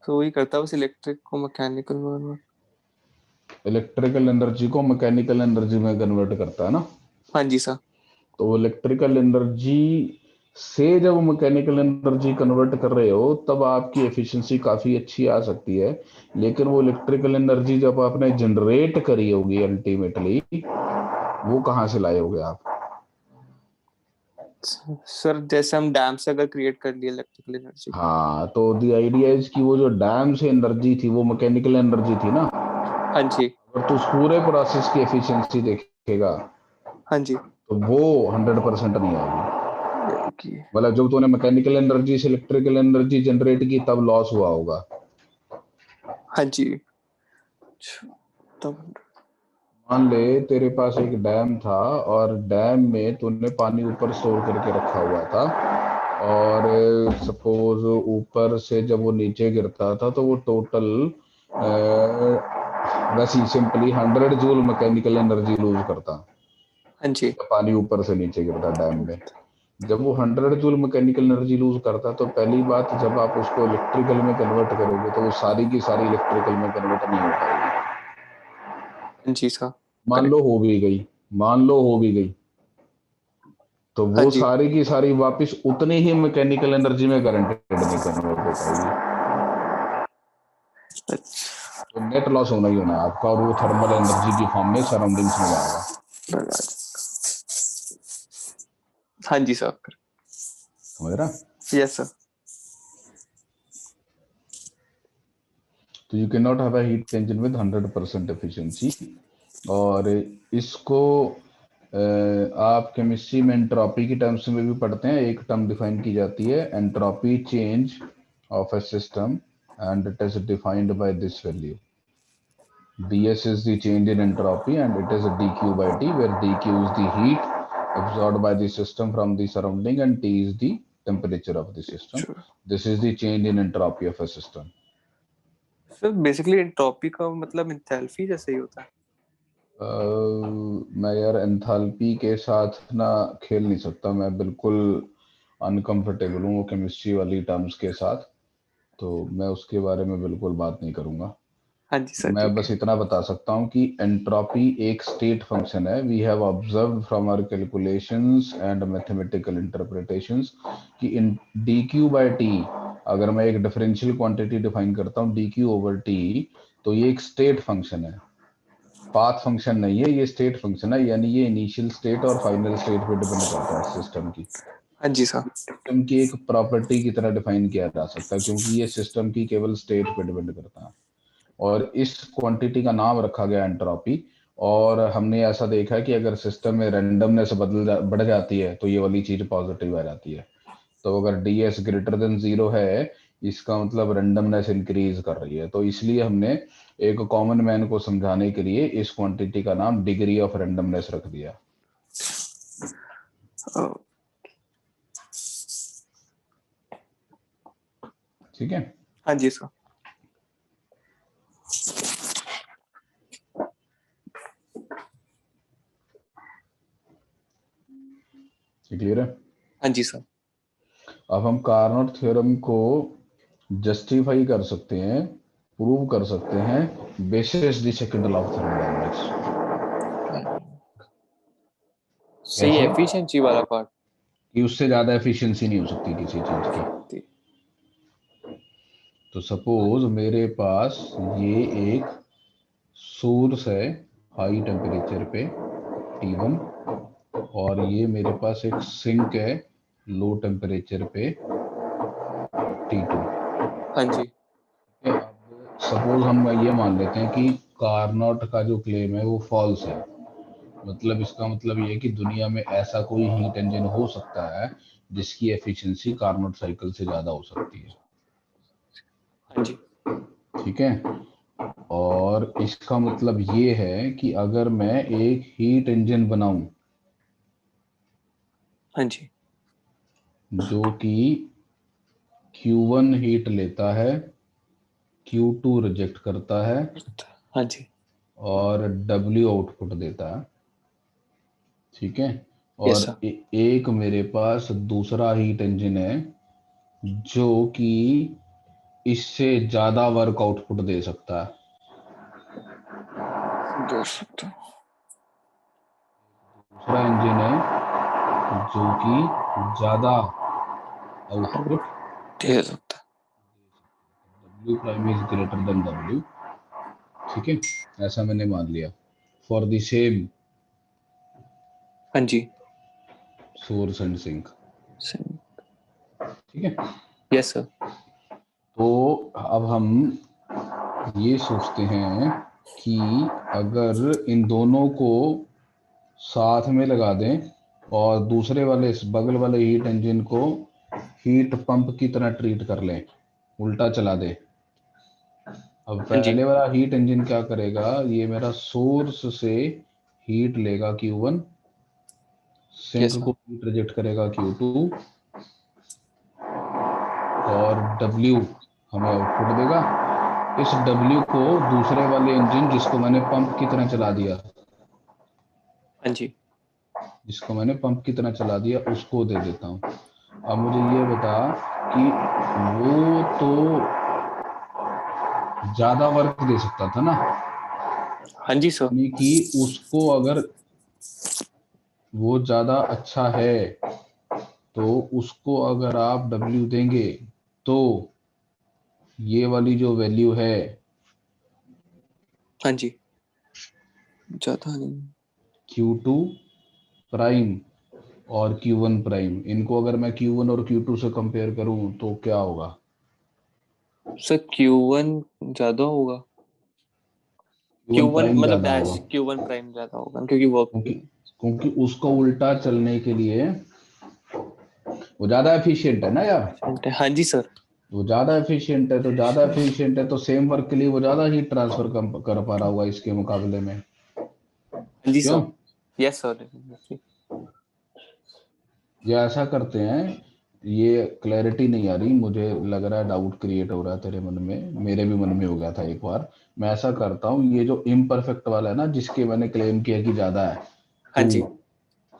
तो वही करता है बस इलेक्ट्रिक को मैकेनिकल में। इलेक्ट्रिकल एनर्जी को मैकेनिकल एनर्जी में कन्वर्ट करता है ना। हाँ जी सर। तो इलेक्ट्रिकल एनर्जी से जब मैकेनिकल एनर्जी कन्वर्ट कर रहे हो तब आपकी एफिशिएंसी काफी अच्छी आ सकती है, लेकिन वो इलेक्ट्रिकल एनर्जी जब आपने जनरेट करी होगी अल्टीमेटली, वो कहाँ से लाए होगे आप? सर जैसे हम डैम से अगर क्रिएट कर लिए इलेक्ट्रिकल एनर्जी। हाँ, तो द आइडिया इज कि वो जो डैम से एनर्जी थी वो मैकेनिकल एनर्जी थी ना। हाँ जी। अगर तो उस पूरे प्रोसेस की एफिशिएंसी देखेगा हाँ जी। तो वो 100% नहीं आएगी। की मतलब जब तूने मैकेनिकल एनर्जी से इलेक्ट्रिकल एनर्जी जनरेट की तब लॉस हुआ होगा। हाँ जी। तब मान ले तेरे पास एक डैम था और डैम में तूने पानी ऊपर स्टोर करके रखा हुआ था, और सपोज ऊपर से जब वो नीचे गिरता था तो वो टोटल वैसे ही simply 100 joule mechanical energy lose करता। हाँ जी। पानी ऊपर से नीचे गिरता डैम में, जब वो 100 जूल मैकेनिकल एनर्जी लूज करता तो पहली बात जब आप उसको इलेक्ट्रिकल में कन्वर्ट करोगे तो वो सारी की सारी इलेक्ट्रिकल में कन्वर्ट नहीं हो पाएगी। हाँ जी सर। मान लो हो भी गई, मान लो हो भी गई, तो हाँ वो जी। सारी की सारी वापस उतनी ही मैकेनिकल एनर्जी में गारंटेड नहीं कन्वर्ट हो पाएगी। तो नेट लॉस होना ही होना है आपका, और वो थर्मल एनर्जी की फॉर्म में सराउंडिंग्स में जाएगा। हाँ जी सर। समझ रहा? Yes sir. तो you can not have a heat engine with 100% efficiency. और इसको आप केमिस्ट्री में एंट्रोपी की टर्म्स में भी पढ़ते हैं। एक टर्म डिफाइन की जाती है entropy change of a system and it is defined by this value ds is the change in entropy and it is dq by t, where dq is the heat absorbed by the system from the surrounding, and T is the temperature of the system. Sure. This is the change in entropy of a system. Sir basically entropy का मतलब enthalpy जैसे ही होता है। मैं यार enthalpy के साथ ना खेल नहीं सकता, मैं बिल्कुल अनकंफर्टेबल हूँ वो केमिस्ट्री वाली टर्म्स के साथ, तो मैं उसके बारे में बिल्कुल बात नहीं करूंगा। हाँ जी सर, मैं ठीक बस है। इतना बता सकता हूँ कि एंट्रोपी एक स्टेट फंक्शन है। We have observed from our calculations and mathematical interpretations कि in D Q by T, अगर मैं एक डिफरेंशियल क्वांटिटी डिफाइन करता हूँ डी क्यू ओवर टी, तो ये एक स्टेट फंक्शन है, पाथ फंक्शन नहीं है, ये स्टेट फंक्शन है। यानी ये इनिशियल स्टेट और फाइनल स्टेट पे डिपेंड करता है सिस्टम की। हाँ जी सर। सिस्टम की एक प्रॉपर्टी की तरह डिफाइन किया जा सकता है, क्योंकि ये सिस्टम की केवल स्टेट पे डिपेंड करता है। और इस क्वांटिटी का नाम रखा गया एंट्रोपी। और हमने ऐसा देखा है कि अगर सिस्टम में रैंडमनेस बढ़ जाती है तो ये वाली चीज पॉजिटिव आ जाती है। तो अगर ds ग्रेटर देन 0 है, इसका मतलब रैंडमनेस इंक्रीज कर रही है। तो इसलिए हमने एक कॉमन मैन को समझाने के लिए इस क्वांटिटी का नाम डिग्री ऑफ रैंडमनेस रख दिया। ठीक है। हाँ जी सर। क्लियर है। हाँ जी सर। अब हम कार्नोट थ्योरम को जस्टिफाई कर सकते हैं, प्रूव कर सकते हैं basis the second law of thermodynamics. सही, कैसे? एफिशिएंसी वाला पार्ट कि उससे ज्यादा एफिशिएंसी नहीं हो सकती किसी चीज की। तो सपोज मेरे पास ये एक सोर्स है हाई टेम्परेचर पे T1, और ये मेरे पास एक सिंक है लो टेम्परेचर पे T2। हाँ जी। अब सपोज हम ये मान लेते हैं कि कार्नोट का जो क्लेम है वो फॉल्स है। मतलब इसका मतलब ये है कि दुनिया में ऐसा कोई हीट इंजन हो सकता है जिसकी एफिशिएंसी कार्नोट साइकिल से ज्यादा हो सकती है। हाँ जी। ठीक है। और इसका मतलब ये है कि अगर मैं एक हीट इंजन बनाऊं हाँ जी। जो कि Q1 हीट लेता है, Q2 रिजेक्ट करता है हाँ जी। और W आउटपुट देता है। ठीक है। यस और सर। एक मेरे पास दूसरा हीट इंजन है जो कि इससे ज्यादा वर्क आउटपुट दे सकता है। दे सकता दूसरा इंजन है जो कि ज्यादा आउटपुट दे सकता। W prime is greater than W। ठीक है, ऐसा मैंने मान लिया फॉर द सेम हाँ जी। Source and sink. ठीक है। Yes sir. तो अब हम ये सोचते हैं कि अगर इन दोनों को साथ में लगा दें और दूसरे वाले बगल वाले हीट इंजन को हीट पंप की तरह ट्रीट कर लें, उल्टा चला दें। अब हाँ जी। पहले वाला हीट इंजन क्या करेगा, ये मेरा सोर्स से हीट लेगा Q1, सिंक यस सर। को हीट रिजेक्ट करेगा Q2, और W हमें आउटपुट देगा। इस W को दूसरे वाले इंजन जिसको मैंने पंप की तरह चला दिया, हाँ जी। जिसको मैंने पंप की तरह चला दिया उसको दे देता हूँ। अब मुझे ये बता कि वो तो ज्यादा वर्क दे सकता था ना, हाँ जी सर। यानी कि उसको अगर वो ज्यादा अच्छा है तो उसको अगर आप W देंगे तो ये वाली जो वैल्यू है हाँ जी। ज्यादा नहीं। Q2 प्राइम और Q1 प्राइम, इनको अगर मैं Q1 और Q2 से कंपेयर करूं तो क्या होगा? सर Q1 ज्यादा होगा। Q1 Q1 प्राइम मतलब ज्यादा डैश होगा, Q1 प्राइम ज्यादा होगा क्योंकि वर्क क्योंकि पे। क्योंकि उसको उल्टा चलने के लिए वो ज्यादा एफिशिएंट है ना यार। हाँ जी सर। वो ज्यादा एफिशिएंट है, तो ज्यादा एफिशिएंट है तो सेम वर्क के लिए वो ज्यादा हीट ट्रांसफर कर पा रहा होगा इसके मुकाबले में। हाँ जी क्यों? सर। Yes sir, definitely. या ऐसा करते हैं, ये क्लैरिटी नहीं आ रही, मुझे लग रहा है डाउट क्रिएट हो रहा है तेरे मन में, मेरे भी मन में हो गया था एक बार। मैं ऐसा करता हूँ, ये जो इम्परफेक्ट वाला है ना, जिसके मैंने क्लेम किया कि ज्यादा है, हाँ तो जी।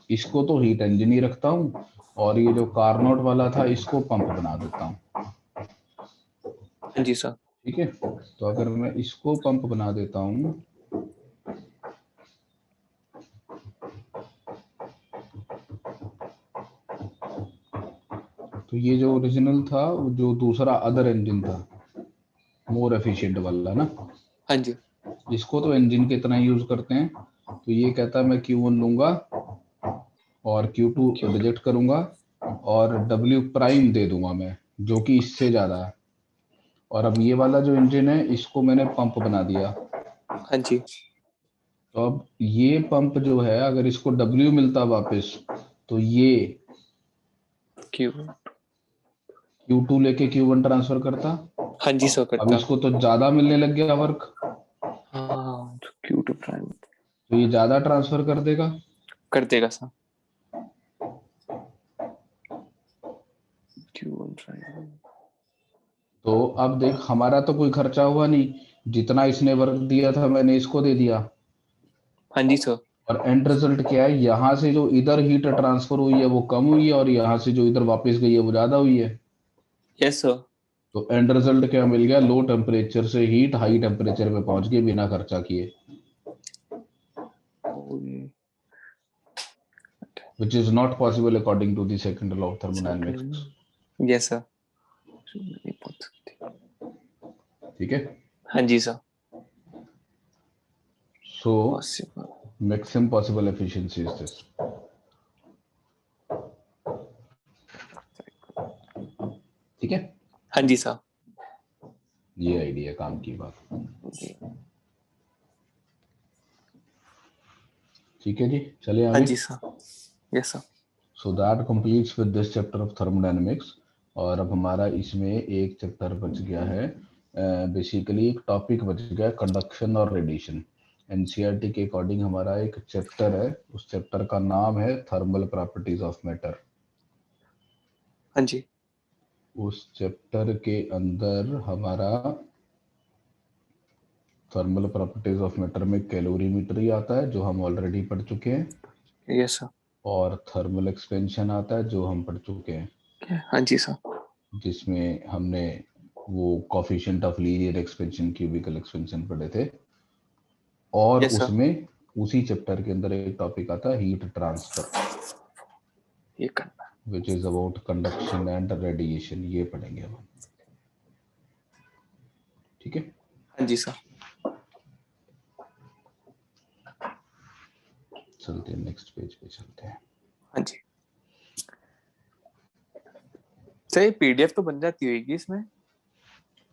इसको तो हीट इंजन ही रखता हूँ, और ये जो कारनोट वाला था इसको पंप बना देता हूँ। हाँ जी सर। ठीक है, तो अगर मैं इसको पंप बना देता हूँ, तो ये जो ओरिजिनल था, जो दूसरा अदर इंजन था, मोर एफिशिएंट वाला ना, हाँ जी। इसको तो इंजन की तरह यूज करते हैं। तो ये कहता है मैं Q1 लूंगा और Q2 क्यूट। रिजेक्ट करूंगा, और W प्राइम दे दूंगा मैं, जो कि इससे ज्यादा है। और अब ये वाला जो इंजन है, इसको मैंने पंप बना दिया। हाँ जी। तो अब ये पंप जो है, अगर इसको W मिलता वापस, तो ये क्यूट। Q2 लेके Q1 ट्रांसफर करता। हाँ जी सर, अब करता। इसको तो ज्यादा मिलने लग गया वर्क, हाँ, तो क्यूट प्राइम तो ये ज्यादा ट्रांसफर कर देगा। कर देगा सर। Cute prime. तो अब देख, हमारा तो कोई खर्चा हुआ नहीं, जितना इसने वर्क दिया था मैंने इसको दे दिया। हाँ जी सर। और एंड रिजल्ट क्या है, यहाँ से जो इधर हीट ट्रांसफर हुई है वो कम हुई है, और यहाँ से जो इधर वापस गई है वो ज्यादा हुई है। Yes sir. तो एंड रिजल्ट क्या मिल गया, लो टेम्परेचर से हीट हाई टेम्परेचर पे पहुंच गई बिना खर्चा किए, which is not possible according to the second law of thermodynamics. Yes sir. ठीक है, हाँ जी sir. so possible. maximum possible efficiency is this. ठीक है, हाँ जी सर। ये आइडिया काम की बात। ठीक है जी, चले हाँ आगे। जी sir. Yes sir. So that completes with this chapter of thermodynamics. और अब हमारा इसमें एक चैप्टर बच गया है, बेसिकली एक टॉपिक बच गया, कंडक्शन और रेडिएशन। एनसीईआरटी के अकॉर्डिंग हमारा एक चैप्टर है, उस चैप्टर का नाम है थर्मल प्रॉपर्टीज ऑफ मैटर। हाँ जी। उस चैप्टर के अंदर हमारा थर्मल प्रॉपर्टीज ऑफ मैटर में कैलोरीमीटर ही आता है, जो हम ऑलरेडी पढ़ चुके हैं, यस सर। और थर्मल एक्सपेंशन आता है, जो हम पढ़ चुके हैं, हाँ जी सर। जिसमें हमने वो coefficient of linear expansion, cubical expansion पढ़े थे। और यस सर। उसमें उसी चैप्टर के अंदर एक टॉपिक आता है हीट ट्रांसफर, ये करना। Which is about conduction and radiation, ये पढ़ेंगे हम। ठीक है, हाँ जी सर। चलते हैं नेक्स्ट पेज पे चलते हैं। हाँ जी सर, ये पीडीएफ तो बन जाती होगी इसमें?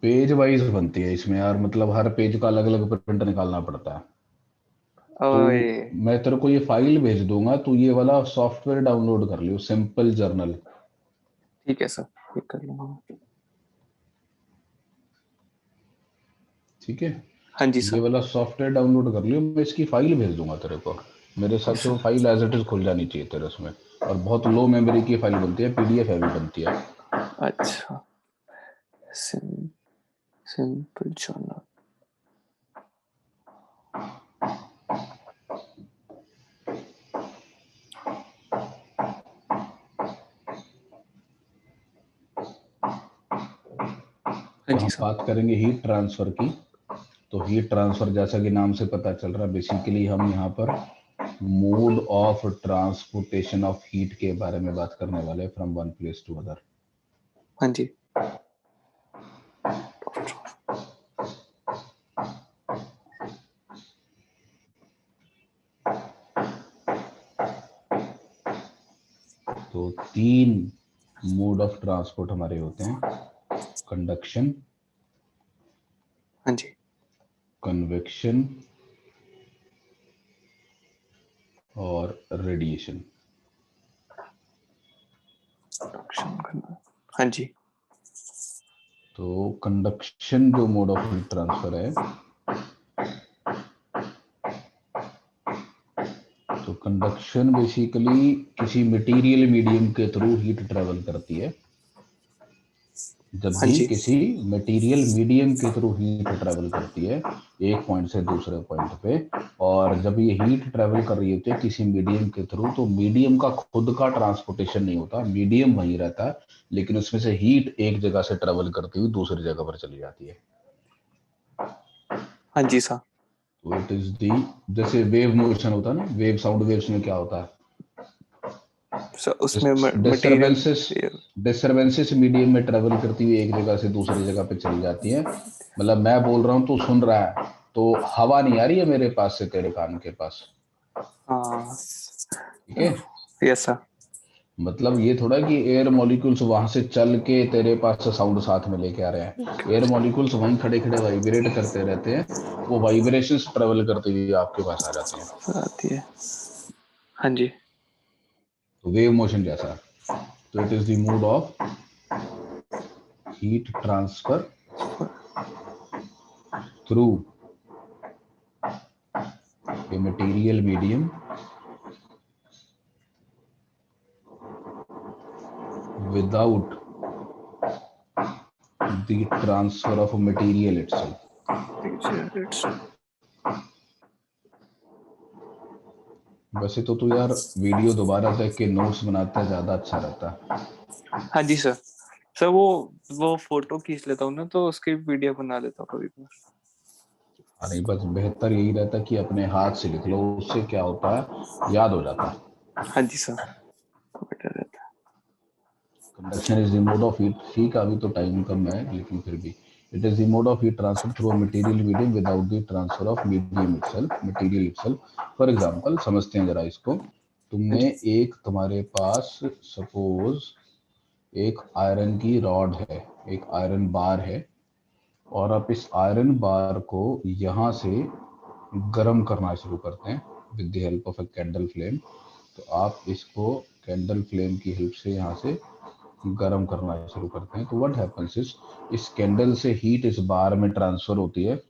पेज वाइज बनती है इसमें यार, मतलब हर पेज का अलग अलग प्रिंट निकालना पड़ता है। तो ओए। मैं तेरे को ये फाइल भेज दूंगा, तू ये वाला सॉफ्टवेयर डाउनलोड कर लियो, सिंपल जर्नल। ठीक है सर, ये कर लूंगा। ठीक है, हाँ जी ये सर। वाला सॉफ्टवेयर डाउनलोड कर लियो, मैं इसकी फाइल भेज दूंगा तेरे को। मेरे हिसाब से वो फाइल एज इट इज खुल जानी चाहिए तेरे उसमें। और बहुत लो मेमोरी की फाइल बनती है, पीडीएफ हैवी बनती है। अच्छा। Simple journal. हाँ तो जी हम सर। बात करेंगे हीट ट्रांसफर की। तो हीट ट्रांसफर, जैसा कि नाम से पता चल रहा है, बेसिकली हम यहाँ पर mode of transportation of heat के बारे में बात करने वाले हैं, from one place to other. हाँ जी। तो तीन मोड ऑफ ट्रांसपोर्ट हमारे होते हैं, कंडक्शन, हाँ जी। कन्वेक्शन और रेडिएशन। प्रोडक्शन करना। हाँ जी। तो कंडक्शन जो मोड ऑफ हीट ट्रांसफर है, तो कंडक्शन बेसिकली किसी मटेरियल मीडियम के थ्रू हीट ट्रेवल करती है। जब हाँ भी जी। किसी मटेरियल मीडियम के थ्रू हीट ट्रेवल करती है एक पॉइंट से दूसरे पॉइंट पे, और जब ये हीट ट्रेवल कर रही होती है किसी मीडियम के थ्रू, तो मीडियम का खुद का ट्रांसपोर्टेशन नहीं होता, मीडियम वहीं रहता है, लेकिन उसमें से हीट एक जगह से ट्रेवल करती हुई दूसरी जगह पर चली जाती है। हाँ जी सर। तो इट इज दी, जैसे वेव मोशन होता है ना, वेव साउंड वेव्स में क्या होता है, सर उसमें मटेरियल। डिस्टरबेंसेस डिस्टरबेंसेस मीडियम में ट्रेवल करती हुई एक जगह से दूसरी जगह पे चली जाती है। मतलब मैं बोल रहा हूँ तो सुन रहा है, तो हवा नहीं आ रही है मेरे पास से तेरे कान के पास, हाँ। ठीक है। Yes sir. मतलब ये थोड़ा कि एयर मॉलिक्यूल्स वहां से चल के तेरे पास से साउंड साथ में लेके आ रहे हैं, एयर मॉलिक्यूल्स वहीं खड़े खड़े वाइब्रेट करते रहते हैं, वो वाइब्रेशंस ट्रेवल करते हुए आपके पास आ जाते हैं। आती है। हाँ जी। तो वेव मोशन जैसा, तो it is the mode of heat transfer through a material medium without the transfer of material itself. वैसे तो तू यार वीडियो दोबारा देख के नोट्स बनाता है, ज्यादा अच्छा रहता। हाँ जी सर। सर वो फोटो खींच लेता हूँ ना, तो उसकी वीडियो बना लेता हूँ कभी कभी। अरे बस बेहतर यही रहता कि अपने हाथ से लिख लो, उससे क्या होता है याद हो जाता है। हाँ जी सर, बेटर रहता है। Conduction is the mode of heat, ठीक है अभी तो टाइम कम है लेकिन फिर भी, it is the mode of heat transfer through a material medium without the transfer of medium itself, material itself. For example समझते हैं जरा इसको, हाँ तुमने जी। एक, तुम्हारे पास सपोज एक आयरन की रॉड है, एक आयरन बार है, और आप इस आयरन बार को यहाँ से गर्म करना शुरू करते हैं with the help of a candle flame. तो आप इसको कैंडल फ्लेम की हेल्प से यहाँ से गर्म करना शुरू करते हैं, तो व्हाट हैपेंस इज, इस कैंडल से हीट इस बार में ट्रांसफर होती है।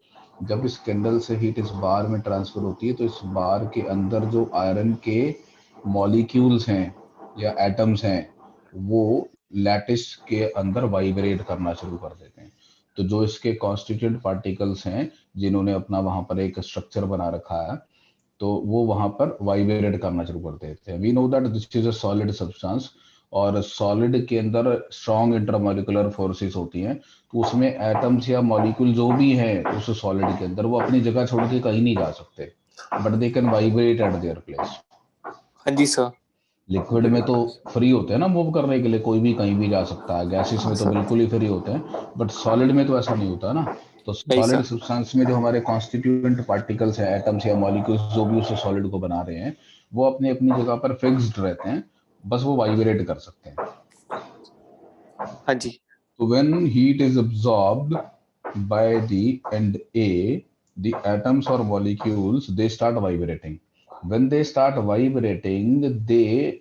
जब इस कैंडल से हीट इस बार में ट्रांसफर होती है तो इस बार के अंदर जो आयरन के मॉलिक्यूल्स हैं या एटम्स हैं, वो लैटिस के अंदर वाइब्रेट करना शुरू कर देते हैं। तो जो इसके कॉन्स्टिट्यूएंट पार्टिकल्स हैं, जिन्होंने अपना वहां पर एक स्ट्रक्चर बना रखा है, तो वो वहां पर वाइब्रेट करना शुरू कर देते हैं। We know that this is a solid substance, और सॉलिड के अंदर स्ट्रॉन्ग इंटरमॉलिक्यूलर फोर्सेस होती हैं, तो उसमें एटम्स या मॉलिक्यूल जो भी हैं उस सॉलिड के अंदर, वो अपनी जगह छोड़ के कहीं नहीं जा सकते, but they can vibrate eight their place. हाँ जी सर। लिक्विड में तो फ्री होते हैं ना मूव करने के लिए, कोई भी कहीं भी जा सकता है, गैसेस हाँ में तो सर। बिल्कुल ही फ्री होते हैं, बट सॉलिड में तो ऐसा नहीं होता ना। तो नहीं सॉलिड सर। सब्सटेंस में जो हमारे कॉन्स्टिट्यूएंट पार्टिकल्स हैं, एटम्स या मॉलिक्यूल्स जो भी उस सॉलिड को बना रहे हैं, वो अपनी अपनी जगह पर फिक्स्ड रहते हैं, बस वो वाइब्रेट कर सकते हैं। हाँ जी। So when heat is absorbed by the end A, the atoms or molecules, they start vibrating. When they start vibrating, they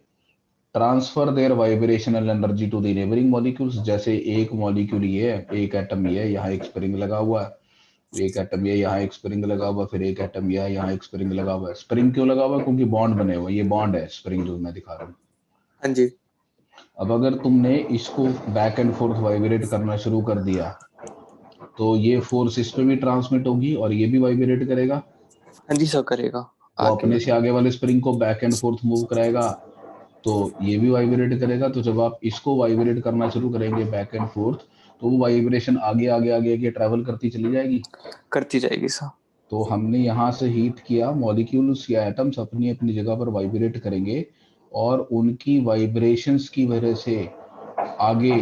transfer their vibrational energy to the neighbouring molecules. जैसे एक मॉलिक्यूल ये है, एक atom ये है, यहाँ एक spring लगा हुआ है, एक एटम ये, यहाँ एक स्प्रिंग लगा हुआ है, फिर एक एटम ये, यहाँ एक स्प्रिंग लगा हुआ है। स्प्रिंग क्यों लगा हुआ है? क्योंकि बॉन्ड बने हुए हैं, ये बॉन्ड है स्प्रिंग जो मैं दिखा रहा हूँ। हाँ जी। अब अगर तुमने इसको बैक एंड फोर्थ वाइब्रेट करना शुरू कर दिया, तो ये फोर्स इस पे भी ट्रांसमिट होगी और ये भी वाइब्रेट करेगा, हाँ जी सर, करेगा वो आगे अपने से वाले। आगे वाले स्प्रिंग को बैक एंड फोर्थ मूव कराएगा, तो ये भी वाइब्रेट करेगा। तो जब आप इसको वाइब्रेट करना शुरू करेंगे बैक एंड फोर्थ, तो वो वाइब्रेशन आगे आगे आगे आगे ट्रैवल करती चली जाएगी। करती जाएगी सर। तो हमने यहाँ से हीट किया, मॉलिक्यूल्स या एटम्स अपनी अपनी जगह पर वाइब्रेट करेंगे, और उनकी वाइब्रेशंस की वजह से आगे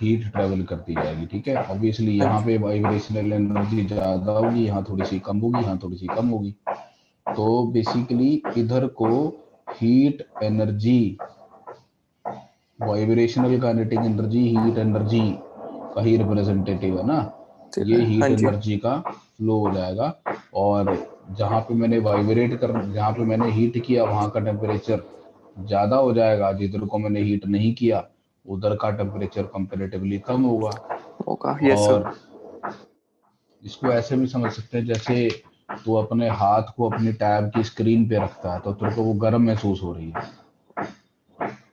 हीट ट्रैवल करती जाएगी, ठीक है। ऑब्वियसली हाँ यहाँ जी। पे वाइब्रेशनल एनर्जी ज्यादा होगी, यहाँ थोड़ी सी कम होगी, यहाँ थोड़ी सी कम होगी। तो बेसिकली इधर को heat energy, vibrational kinetic energy heat energy का ही रिप्रेजेंटेटिव है ना, ठीक ये है। हाँ हीट जी। एनर्जी का फ्लो हो जाएगा। और जहाँ पे मैंने वाइब्रेट कर, जहाँ पे मैंने हीट किया वहाँ का टेम्परेचर ज़्यादा हो जाएगा, जिधर को मैंने हीट नहीं किया उधर का टेम्परेचर कंपेरेटिवली कम होगा। होगा, यस सर। और इसको ऐसे भी समझ सकते हैं, जैसे तो अपने हाथ को अपनी टैब की स्क्रीन पे रखता है तो तेरे को वो गर्म महसूस हो रही है।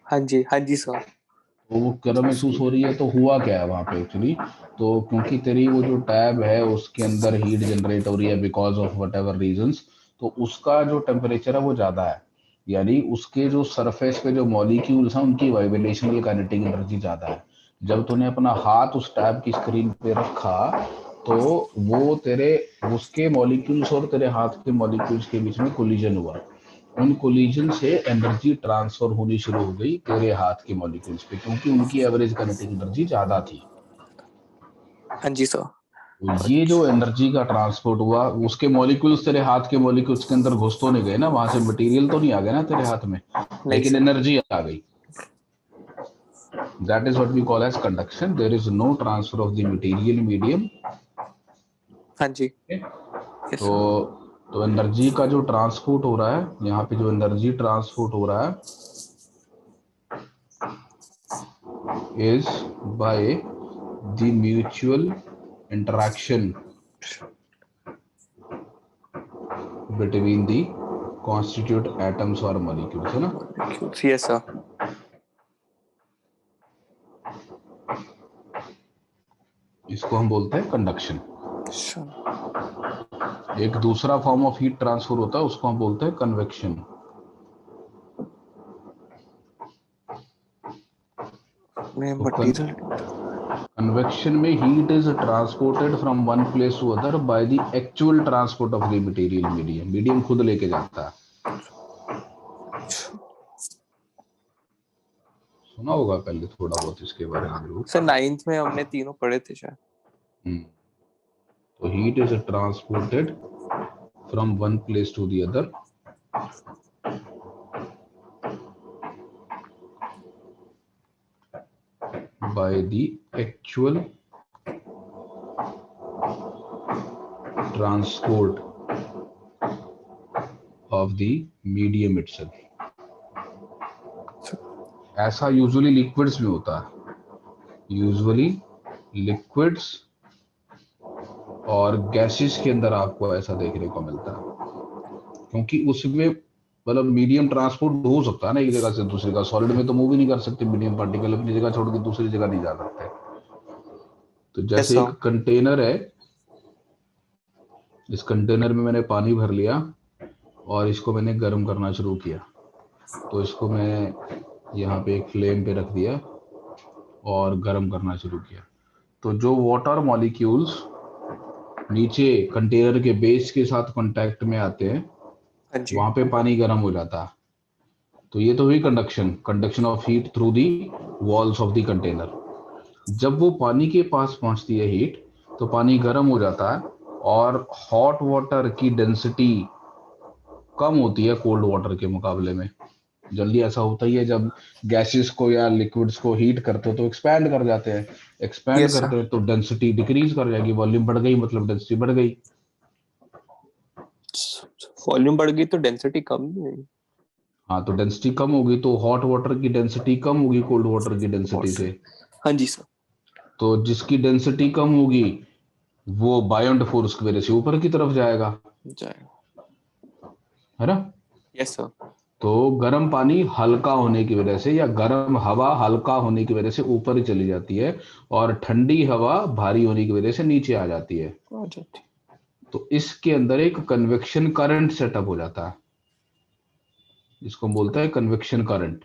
हाँ जी सर। तो वो गर्म महसूस हो रही है तो हुआ क्या है वहां पे एक्चुअली, तो क्योंकि तेरी वो जो टैब है उसके अंदर हीट जनरेट हो रही है because of whatever reasons, तो उसका जो टेम्परेचर है वो ज्यादा है, यानी उसके जो सरफेस पे जो मॉलिक्यूल्स हैं उनकी वाइब्रेशनल काइनेटिक एनर्जी ज्यादा है। जब तूने अपना हाथ उस टैब की स्क्रीन पे रखा तो वो तेरे उसके मॉलिक्यूल्स और तेरे हाथ के मॉलिक्यूल्स के बीच में कोलिजन हुआ। उन कोलिजन से एनर्जी ट्रांसफर होनी शुरू हो गई तेरे हाथ के मॉलिक्यूल्स पे, क्योंकि उनकी एवरेज काइनेटिक एनर्जी ज्यादा थी। हाँ जी सर। तो ये जो एनर्जी का ट्रांसपोर्ट हुआ, उसके मॉलिक्यूल्स तेरे हाथ के मॉलिक्यूल्स के अंदर घुस तो नहीं गए ना, वहां से मटेरियल तो नहीं आ गया ना तेरे हाथ में, नहीं लेकिन सर। एनर्जी आ गई। That is what we call as conduction, there is no transfer of the material medium. हाँ जी। यस तो सर। तो एनर्जी का जो ट्रांसपोर्ट हो रहा है यहाँ पे, जो एनर्जी ट्रांसपोर्ट हो रहा है is by the mutual interaction between the constituent atoms or molecules, है ना। Yes sir. इसको हम बोलते हैं कंडक्शन। अच्छा। एक दूसरा फॉर्म ऑफ हीट ट्रांसफर होता है उसको हम बोलते हैं कन्वेक्शन। मैं तो मटेरियल। कन्वेक्शन में heat is transported from one place to other by the actual transport of the material medium, medium खुद लेके जाता है। सुना होगा पहले थोड़ा बहुत इसके बारे में जरूर। सर 9th में हमने तीनों पढ़े थे शायद। तो heat is transported from one place to the other by the actual transport of the medium itself। ऐसा यूजुअली लिक्विड्स में होता है, यूजुअली लिक्विड्स और गैसेस के अंदर आपको ऐसा देखने को मिलता है, क्योंकि उसमें मतलब मीडियम ट्रांसपोर्ट हो सकता है ना एक जगह से दूसरी जगह, सॉलिड में तो मूव ही नहीं कर सकते, मीडियम पार्टिकल अपनी जगह छोड़ के दूसरी जगह नहीं जा सकते। तो यस जैसे एक सर। कंटेनर है, इस कंटेनर में मैंने पानी भर लिया और इसको मैंने गर्म करना शुरू किया, तो इसको मैं यहाँ पे एक फ्लेम पे रख दिया और गर्म करना शुरू किया, तो जो वाटर मॉलिक्यूल्स नीचे कंटेनर के बेस के साथ कांटेक्ट में आते हैं हाँ जी। वहां पे पानी गर्म हो जाता है। तो ये तो हुई conduction, conduction of heat through the walls of the container. जब वो पानी के पास पहुंचती है हीट, तो पानी गर्म हो जाता है और हॉट वाटर की डेंसिटी कम होती है कोल्ड वाटर के मुकाबले में। जल्दी ऐसा होता ही है, जब गैसेस को या लिक्विड्स को हीट करते हो तो एक्सपैंड कर जाते हैं, एक्सपैंड यस सर। करते हैं तो डेंसिटी डिक्रीज कर जाएगी, वॉल्यूम बढ़ गई मतलब डेंसिटी बढ़ गई। वॉल्यूम बढ़ गई तो डेंसिटी कम नहीं हुई। हाँ, तो डेंसिटी कम होगी तो हॉट वाटर की डेंसिटी कम होगी कोल्ड वाटर की डेंसिटी से। हाँ जी सर। तो जिसकी डेंसिटी कम होगी वो बायोंड फोर्स की वजह से ऊपर की तरफ जाएगा, जाएगा। है ना। Yes sir. तो गर्म पानी हल्का होने की वजह से या गर्म हवा हल्का होने की वजह से ऊपर ही चली जाती है और ठंडी हवा भारी होने की वजह से नीचे आ जाती है। आ जाती। तो इसके अंदर एक कन्वेक्शन करंट सेटअप हो जाता है, इसको हम बोलते हैं convection current.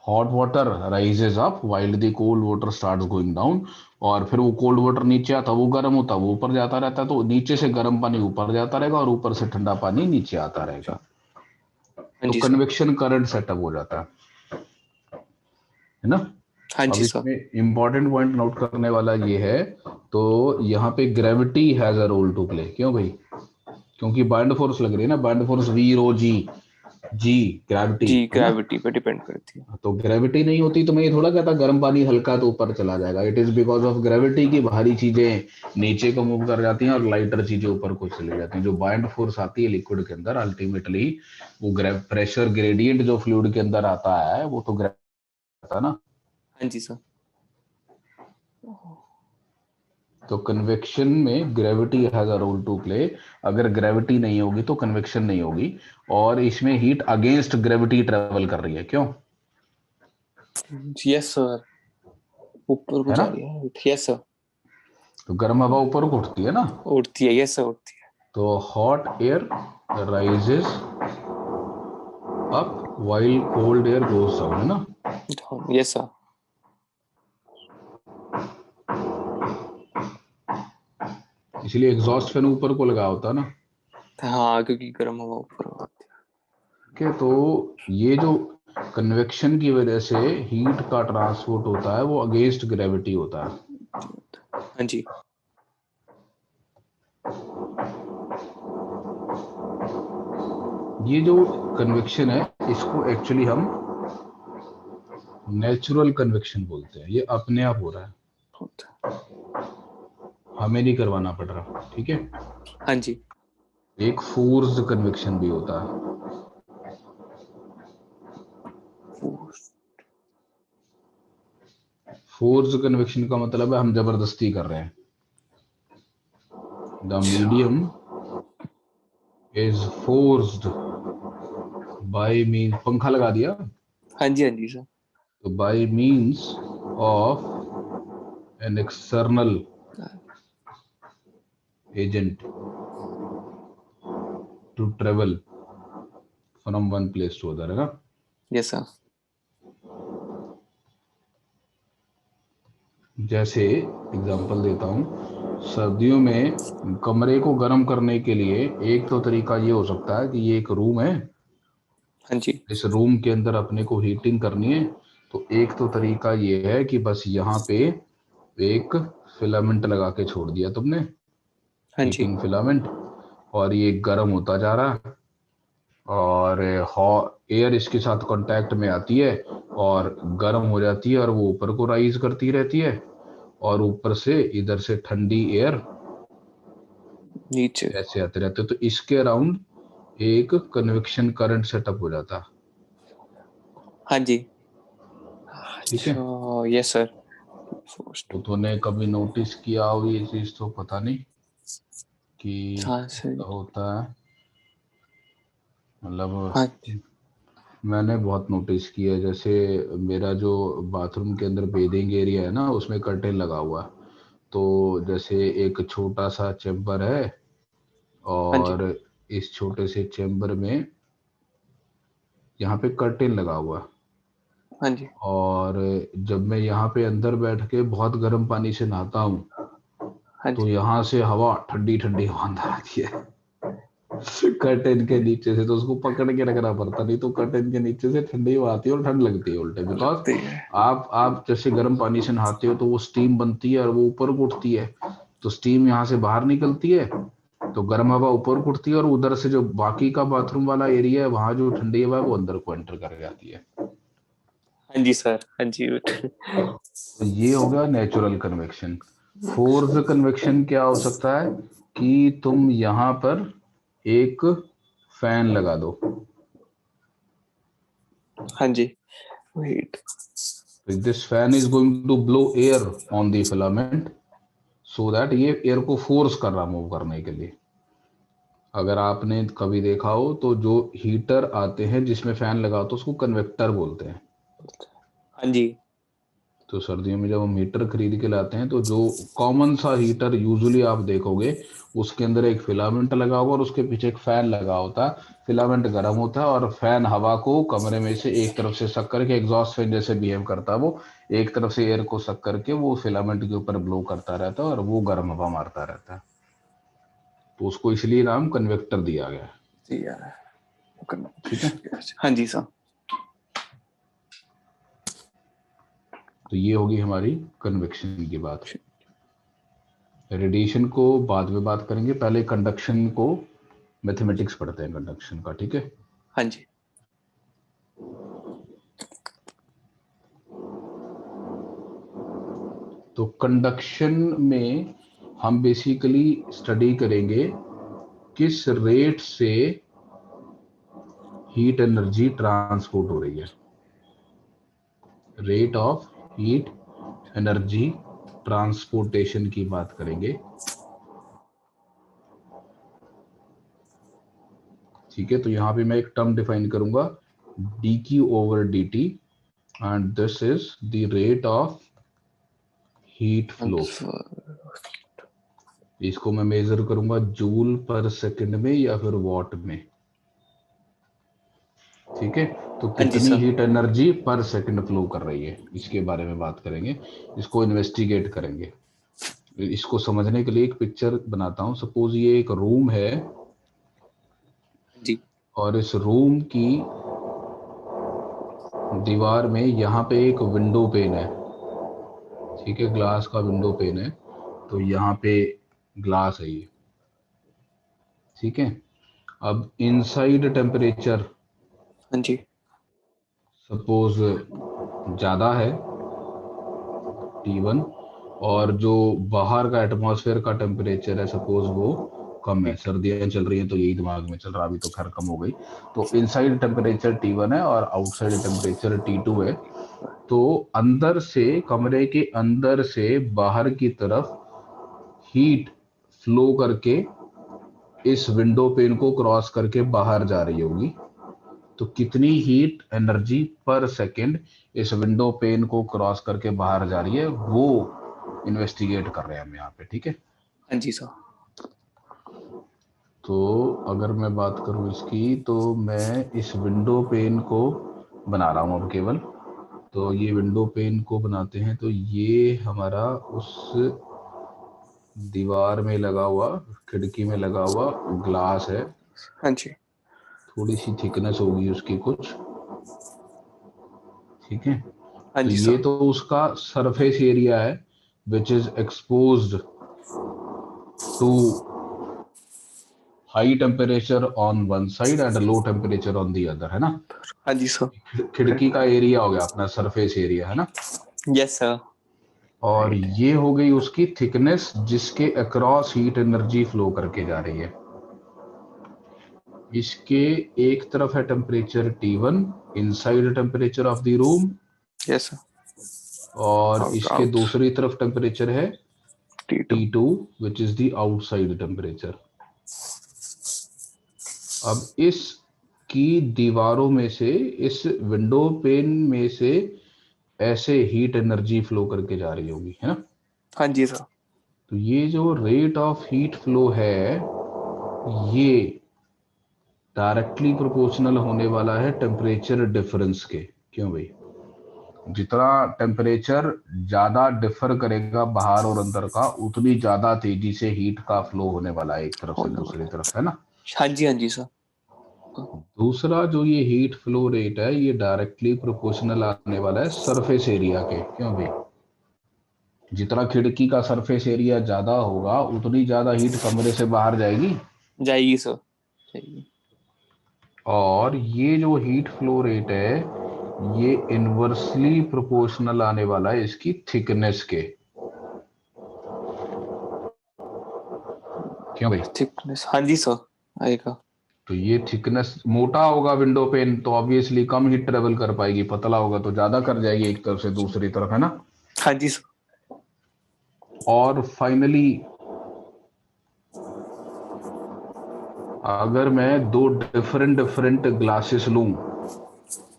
Hot water rises up while the cold water starts going down, और फिर वो कोल्ड वाटर नीचे आता, वो गर्म होता, वो ऊपर जाता रहता है, तो नीचे से गर्म पानी ऊपर जाता रहेगा और ऊपर से ठंडा पानी नीचे आता रहेगा। हाँ तो जी सर। कन्वेक्शन करंट सेटअप हो जाता है ना। हाँ अब जी सर। इसमें इंपॉर्टेंट पॉइंट नोट करने वाला ये है, तो यहाँ पे gravity has a role to play. क्यों भाई? क्योंकि बाइंड फोर्स लग रही है ना, बाइंड force V rho g, g gravity g है ना। ग्रेविटी पे डिपेंड करती है। तो ग्रेविटी नहीं होती तो मैं ये थोड़ा कहता गर्म पानी हल्का तो ऊपर चला जाएगा। It is because of gravity की भारी चीजें नीचे को मूव कर जाती हैं और लाइटर चीजें ऊपर को चली जाती हैं। जो बाइंड फोर्स आती है लिक्विड के अंदर अल्टीमेटली वो प्रेशर ग्रेडियंट जो फ्लूइड के अंदर आता है वो तो आता है ना। हाँ जी सर। तो कन्वेक्शन में gravity has a role to play. अगर ग्रेविटी नहीं होगी तो कन्वेक्शन नहीं होगी, और इसमें हीट अगेंस्ट ग्रेविटी ट्रेवल कर रही है, क्यों? यस सर, ऊपर को है जा ना? रही है, यस सर। तो गर्म हवा ऊपर को उठती है ना, उड़ती है, यस सर, उड़ती तो hot air rises up while cold air goes down, है ना? है, यस सर। इसलिए एग्जॉस्ट फैन ऊपर को लगा होता है ना। हाँ, क्योंकि गर्म हवा ऊपर होती ठीक है, तो ये जो कन्वेक्शन की वजह से हीट का ट्रांसपोर्ट होता है वो अगेंस्ट ग्रेविटी होता है। है। हाँ जी। ये जो कन्वेक्शन है इसको एक्चुअली हम नेचुरल कन्वेक्शन बोलते हैं। ये अपने आप हो रहा है, होता हमें नहीं करवाना पड़ रहा। ठीक है। है। हाँ जी। एक फोर्स्ड कन्वेक्शन भी होता है। फोर्स्ड कन्वेक्शन का मतलब है हम जबरदस्ती कर रहे हैं। The medium is forced by mean, पंखा लगा दिया, हाँ जी, हाँ जी सर। तो by means of an external agent to travel from one place to other, है ना? Yes sir. जैसे एग्जांपल देता हूँ, सर्दियों में कमरे को गर्म करने के लिए एक तो तरीका ये हो सकता है कि ये एक रूम है, हाँ जी। इस रूम के अंदर अपने को हीटिंग करनी है, तो एक तो तरीका ये है कि बस यहाँ पे एक फिलामेंट लगा के छोड़ दिया तुमने, हाँ जी। हीटिंग फिलामेंट, और ये गर्म होता जा रहा है, और एयर इसके साथ कांटेक्ट में आती है और गर्म हो जाती है, और वो ऊपर को राइज करती रहती है, और ऊपर से इधर से ठंडी एयर नीचे। ऐसे आते रहते हैं, तो इसके अराउंड एक कन्वेक्शन करंट सेटअप हो जाता है। हाँ जी। ठीक है। अच्छा, यस सर। तो तूने कभी नोटिस किया हो ये चीज, तो पता नहीं कि हाँ सर। होता है, मतलब हाँ। मैंने बहुत नोटिस किया है। जैसे मेरा जो बाथरूम के अंदर बेदिंग एरिया है ना, उसमें कर्टेन लगा हुआ है, तो जैसे एक छोटा सा चेम्बर है, हाँ जी। और इस छोटे से चेम्बर में यहाँ पे कर्टेन लगा हुआ है, हाँ जी। और जब मैं यहाँ पे अंदर बैठ के बहुत गर्म पानी से नहाता हूँ, हाँ तो जी। यहाँ से हवा ठंडी ठंडी हवा अंदर आती है कर्टेन के नीचे से, तो उसको पकड़ के रखना पड़ता, नहीं तो कर्टेन के नीचे से ठंडी हवा आती है और ठंड लगती है उल्टे, बिकॉज लगती है। आप जैसे गर्म पानी से नहाते हो तो वो स्टीम बनती है और वो ऊपर को उठती है, तो स्टीम यहाँ से बाहर निकलती है, तो गर्म हवा ऊपर को उठती है, और उधर से जो बाकी का बाथरूम वाला एरिया है वहां जो ठंडी हवा है वो अंदर को एंटर कर जाती है। हाँ जी सर, हाँ जी। तो ये हो गया नेचुरल कन्वेक्शन। फोर्स कन्वेक्शन क्या हो सकता है कि तुम यहाँ पर एक फैन लगा दो, हाँ जी। Wait. This fan is going to blow air on the filament, so that ये एयर को फोर्स कर रहा मूव करने के लिए। अगर आपने कभी देखा हो तो जो हीटर आते हैं जिसमें फैन लगा होता है उसको कन्वेक्टर बोलते हैं। हाँ जी। तो सर्दियों में जब हम हीटर खरीद के लाते हैं, तो जो कॉमन सा हीटर यूजुअली आप देखोगे उसके अंदर एक फिलामेंट लगा होगा और उसके पीछे एक फैन लगा होता है। फिलामेंट गर्म होता है और फैन हवा को कमरे में से एक तरफ से सक करके, एग्जॉस्ट फैन जैसे बिहेव करता है वो, एक तरफ से एयर को सक करके वो फिलामेंट के ऊपर ब्लो करता रहता है और वो गर्म हवा मारता रहता है, तो उसको इसलिए नाम कन्वेक्टर दिया गया है। जी यार। ठीक है। हाँ जी सर। तो ये होगी हमारी कन्वेक्शन की बात। रेडिएशन को बाद में बात करेंगे, पहले कंडक्शन को, मैथमेटिक्स पढ़ते हैं कंडक्शन का। ठीक है। हाँ जी। तो कंडक्शन में हम बेसिकली स्टडी करेंगे किस रेट से हीट एनर्जी ट्रांसपोर्ट हो रही है, rate of heat energy transportation की बात करेंगे, ठीक है। तो यहाँ पे मैं एक टर्म डिफाइन करूंगा, dq over dt, and this is the rate of heat flow. इसको मैं मेजर करूंगा जूल पर सेकंड में या फिर वॉट में, ठीक है। तो हाँ जी कितनी सर। हीट एनर्जी पर सेकंड फ्लो कर रही है, इसके बारे में बात करेंगे, इसको इन्वेस्टिगेट करेंगे। इसको समझने के लिए एक पिक्चर बनाता हूँ। सपोज ये एक रूम है जी और इस रूम की दीवार में यहाँ पे एक विंडो पेन है, ठीक है, ग्लास का विंडो पेन है। तो यहाँ पे ग्लास है ये, ठीक है। अब इनसाइड टेम्परेचर हाँ जी सपोज ज़्यादा है T1, और जो बाहर का एटमॉस्फेयर का टेम्परेचर है सपोज वो कम है, सर्दियां चल रही हैं तो यही दिमाग में चल रहा, अभी तो खैर कम हो गई। तो इनसाइड टेम्परेचर T1 है और आउटसाइड टेम्परेचर T2 है। तो अंदर से, कमरे के अंदर से बाहर की तरफ हीट फ्लो करके इस विंडो पेन को क्रॉस करके बाहर जा रही होगी। तो कितनी हीट एनर्जी पर सेकंड इस विंडो पेन को क्रॉस करके बाहर जा रही है, वो इन्वेस्टिगेट कर रहे हैं हम यहाँ पे, ठीक है। हाँ जी सर। तो अगर मैं बात करूँ इसकी, तो मैं इस विंडो पेन को बना रहा हूँ अब केवल। तो ये विंडो पेन को बनाते हैं, तो ये हमारा उस दीवार में लगा हुआ, खिड़की में लगा हुआ ग्लास है। हाँ जी थोड़ी सी थिकनेस होगी उसकी कुछ, ठीक है। हाँ तो जी ये सर। तो उसका सरफेस एरिया है which is exposed to high temperature on one side and low temperature on the other, है ना। हाँ जी सर। खिड़की का एरिया हो गया अपना सरफेस एरिया, है ना। Yes sir. और राइट। ये हो गई उसकी थिकनेस जिसके अक्रॉस हीट एनर्जी फ्लो करके जा रही है। इसके एक तरफ है temperature T1, inside temperature of the room, yes sir. और आउट इसके आउट। दूसरी तरफ टेम्परेचर है T2। T2 which is the outside temperature. अब इस की दीवारों में से, इस विंडो पेन में से ऐसे हीट एनर्जी फ्लो करके जा रही होगी, है ना। हाँ जी सर। तो ये जो रेट ऑफ हीट फ्लो है, ये डायरेक्टली प्रोपोर्शनल होने वाला है टेम्परेचर डिफरेंस के। क्यों भाई, जितना टेम्परेचर ज्यादा डिफर करेगा बाहर और अंदर का, उतनी ज्यादा तेजी से हीट का फ्लो होने वाला है एक तरफ से होने दूसरी वाला तरफ, है ना। है। हाँ जी सर। दूसरा जो ये हीट फ्लो रेट है, ये डायरेक्टली प्रोपोर्शनल आने वाला है सरफेस एरिया के। क्यों भाई, जितना खिड़की का सरफेस एरिया ज्यादा होगा उतनी ज्यादा हीट कमरे से बाहर जाएगी। जाएगी सर। जाएगी। और ये जो हीट फ्लो रेट है, ये इनवर्सली प्रोपोर्शनल आने वाला है इसकी थिकनेस के। क्यों भाई, थिकनेस हाँ जी सर। आएगा। तो ये थिकनेस मोटा होगा विंडो पेन तो ऑब्वियसली कम हीट ट्रेवल कर पाएगी, पतला होगा तो ज्यादा कर जाएगी एक तरफ से दूसरी तरफ, है ना। हाँ जी सर। और फाइनली अगर मैं दो डिफरेंट डिफरेंट ग्लासेस लूं,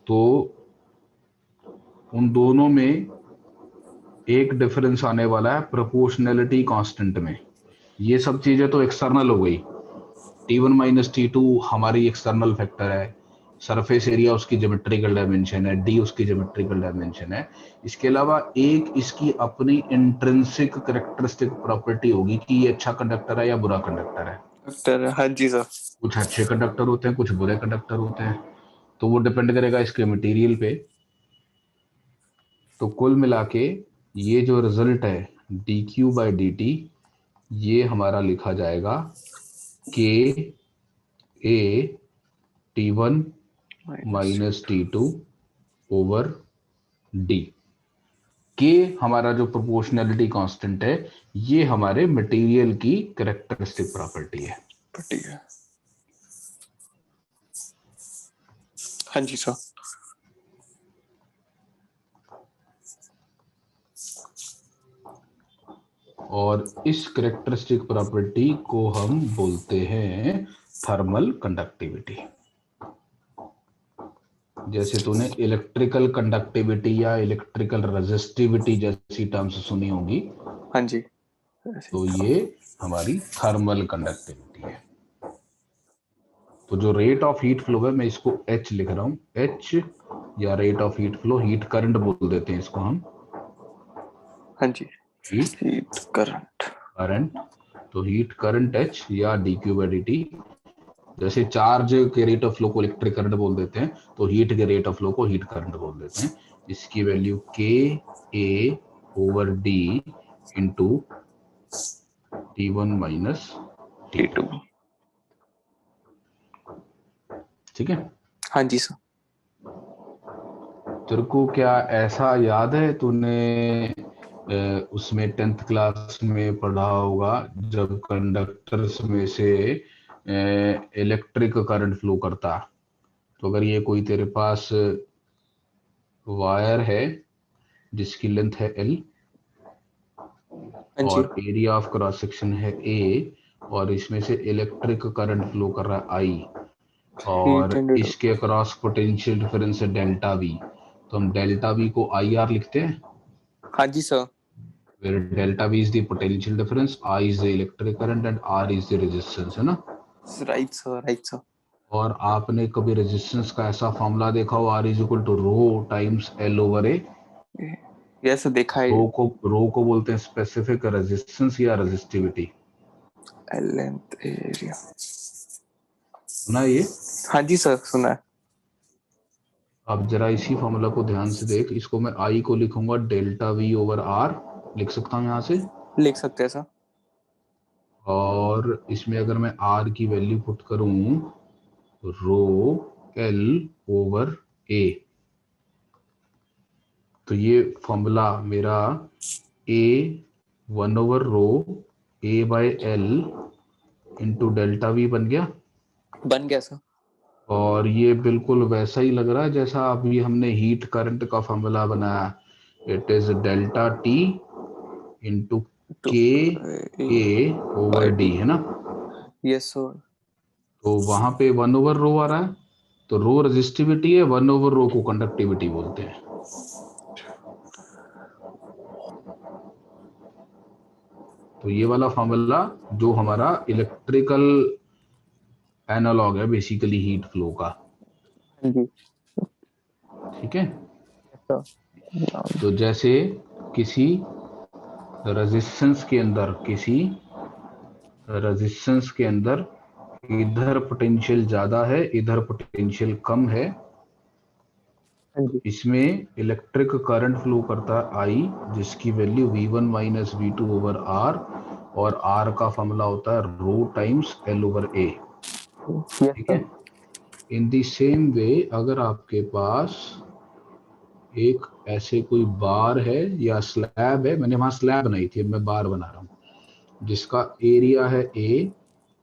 तो उन दोनों में एक डिफरेंस आने वाला है प्रोपोर्शनैलिटी कांस्टेंट में। ये सब चीजें तो एक्सटर्नल हो गई। T1 - T2 हमारी एक्सटर्नल फैक्टर है, सरफेस एरिया उसकी ज्योमेट्रिकल डायमेंशन है, डी उसकी ज्योमेट्रिकल डायमेंशन है। इसके अलावा एक इसकी अपनी इंट्रिंसिक करेक्टरिस्टिक प्रॉपर्टी होगी कि ये अच्छा कंडक्टर है या बुरा कंडक्टर है। डॉक्टर हाँ जी सर। कुछ अच्छे कंडक्टर होते हैं, कुछ बुरे कंडक्टर होते हैं, तो वो डिपेंड करेगा इसके मटेरियल पे। तो कुल मिला के ये जो रिजल्ट है dq/dt, ये हमारा लिखा जाएगा k a T1 minus. -T2 over D. के हमारा जो प्रोपोर्शनैलिटी कांस्टेंट है, ये हमारे मटेरियल की कैरेक्टरिस्टिक प्रॉपर्टी है। ठीक है। हाँ जी सर। और इस कैरेक्टरिस्टिक प्रॉपर्टी को हम बोलते हैं थर्मल कंडक्टिविटी। जैसे तूने इलेक्ट्रिकल कंडक्टिविटी या इलेक्ट्रिकल रेजिस्टिविटी जैसी टर्म्स सुनी होंगी, हाँ जी, तो ये हमारी थर्मल कंडक्टिविटी है। तो जो रेट ऑफ हीट फ्लो है, मैं इसको H लिख रहा हूं, H या rate of heat flow, heat current बोल देते हैं इसको हम। हाँ जी, हीट करंट, तो हीट करंट H या dq by dt। जैसे चार्ज के रेट ऑफ फ्लो को इलेक्ट्रिक करंट बोल देते हैं, तो हीट के रेट ऑफ फ्लो को हीट करंट बोल देते हैं। इसकी value KA/D into T1 minus T2। ठीक है। हाँ जी सर। तेरे को क्या ऐसा याद है, तूने उसमें 10th क्लास में पढ़ा होगा, जब कंडक्टर्स में से इलेक्ट्रिक करंट फ्लो करता, तो अगर ये कोई तेरे पास वायर है जिसकी लेंथ है L हाँ जी, और एरिया ऑफ क्रॉस सेक्शन है A, और इसमें से इलेक्ट्रिक करंट फ्लो कर रहा है I, हीट और एंड इसके अक्रॉस पोटेंशियल डिफरेंस है डेल्टा V, तो हम डेल्टा V को IR लिखते हैं, हाँ जी sir. where delta V is the potential difference, I is the electric current and R is the resistance, है ना। Right sir, right sir. और आपने कभी रेजिस्टेंस का ऐसा फॉर्मूला देखा हो, R is equal to rho times L over A। Yes देखा है। रो को बोलते हैं स्पेसिफिक रेजिस्टेंस या रेजिस्टिविटी, लेंथ एरिया। सुना ये। हाँ जी सर, सुना है। अब जरा इसी फॉर्मूला को ध्यान से देख, इसको मैं I को लिखूंगा डेल्टा V ओवर R, लिख सकता हूँ यहाँ से। लिख सकते हैं सर। और इसमें अगर मैं R की वैल्यू पुट करूं, रो L ओवर A, तो ये फॉर्मूला मेरा A 1 over rho A by L into delta V बन गया। बन गया सर। और ये बिल्कुल वैसा ही लग रहा है जैसा अभी हमने हीट करंट का फॉर्मूला बनाया, it is delta T into तो के ए ओवर डी, है ना। Yes sir. तो वहां पे 1 ओवर रो आ रहा है, तो रो रेजिस्टिविटी है, 1 ओवर रो को कंडक्टिविटी बोलते हैं। तो ये वाला फॉर्मूला जो हमारा इलेक्ट्रिकल एनालॉग है बेसिकली हीट फ्लो का, हाँ जी ठीक है। सर। तो जैसे किसी रेजिस्टेंस के अंदर इधर पोटेंशियल ज्यादा है, इधर पोटेंशियल कम है, हाँ जी, इसमें इलेक्ट्रिक करंट फ्लो करता है आई, जिसकी value V1 minus V2 over R, और R का फॉर्मूला होता है rho times L over A। Yes ठीक सर। है। इन दी सेम वे, अगर आपके पास एक ऐसे कोई बार है या स्लैब है, मैंने वहां स्लैब बनाई थी, अब मैं बार बना रहा हूं, जिसका एरिया है A,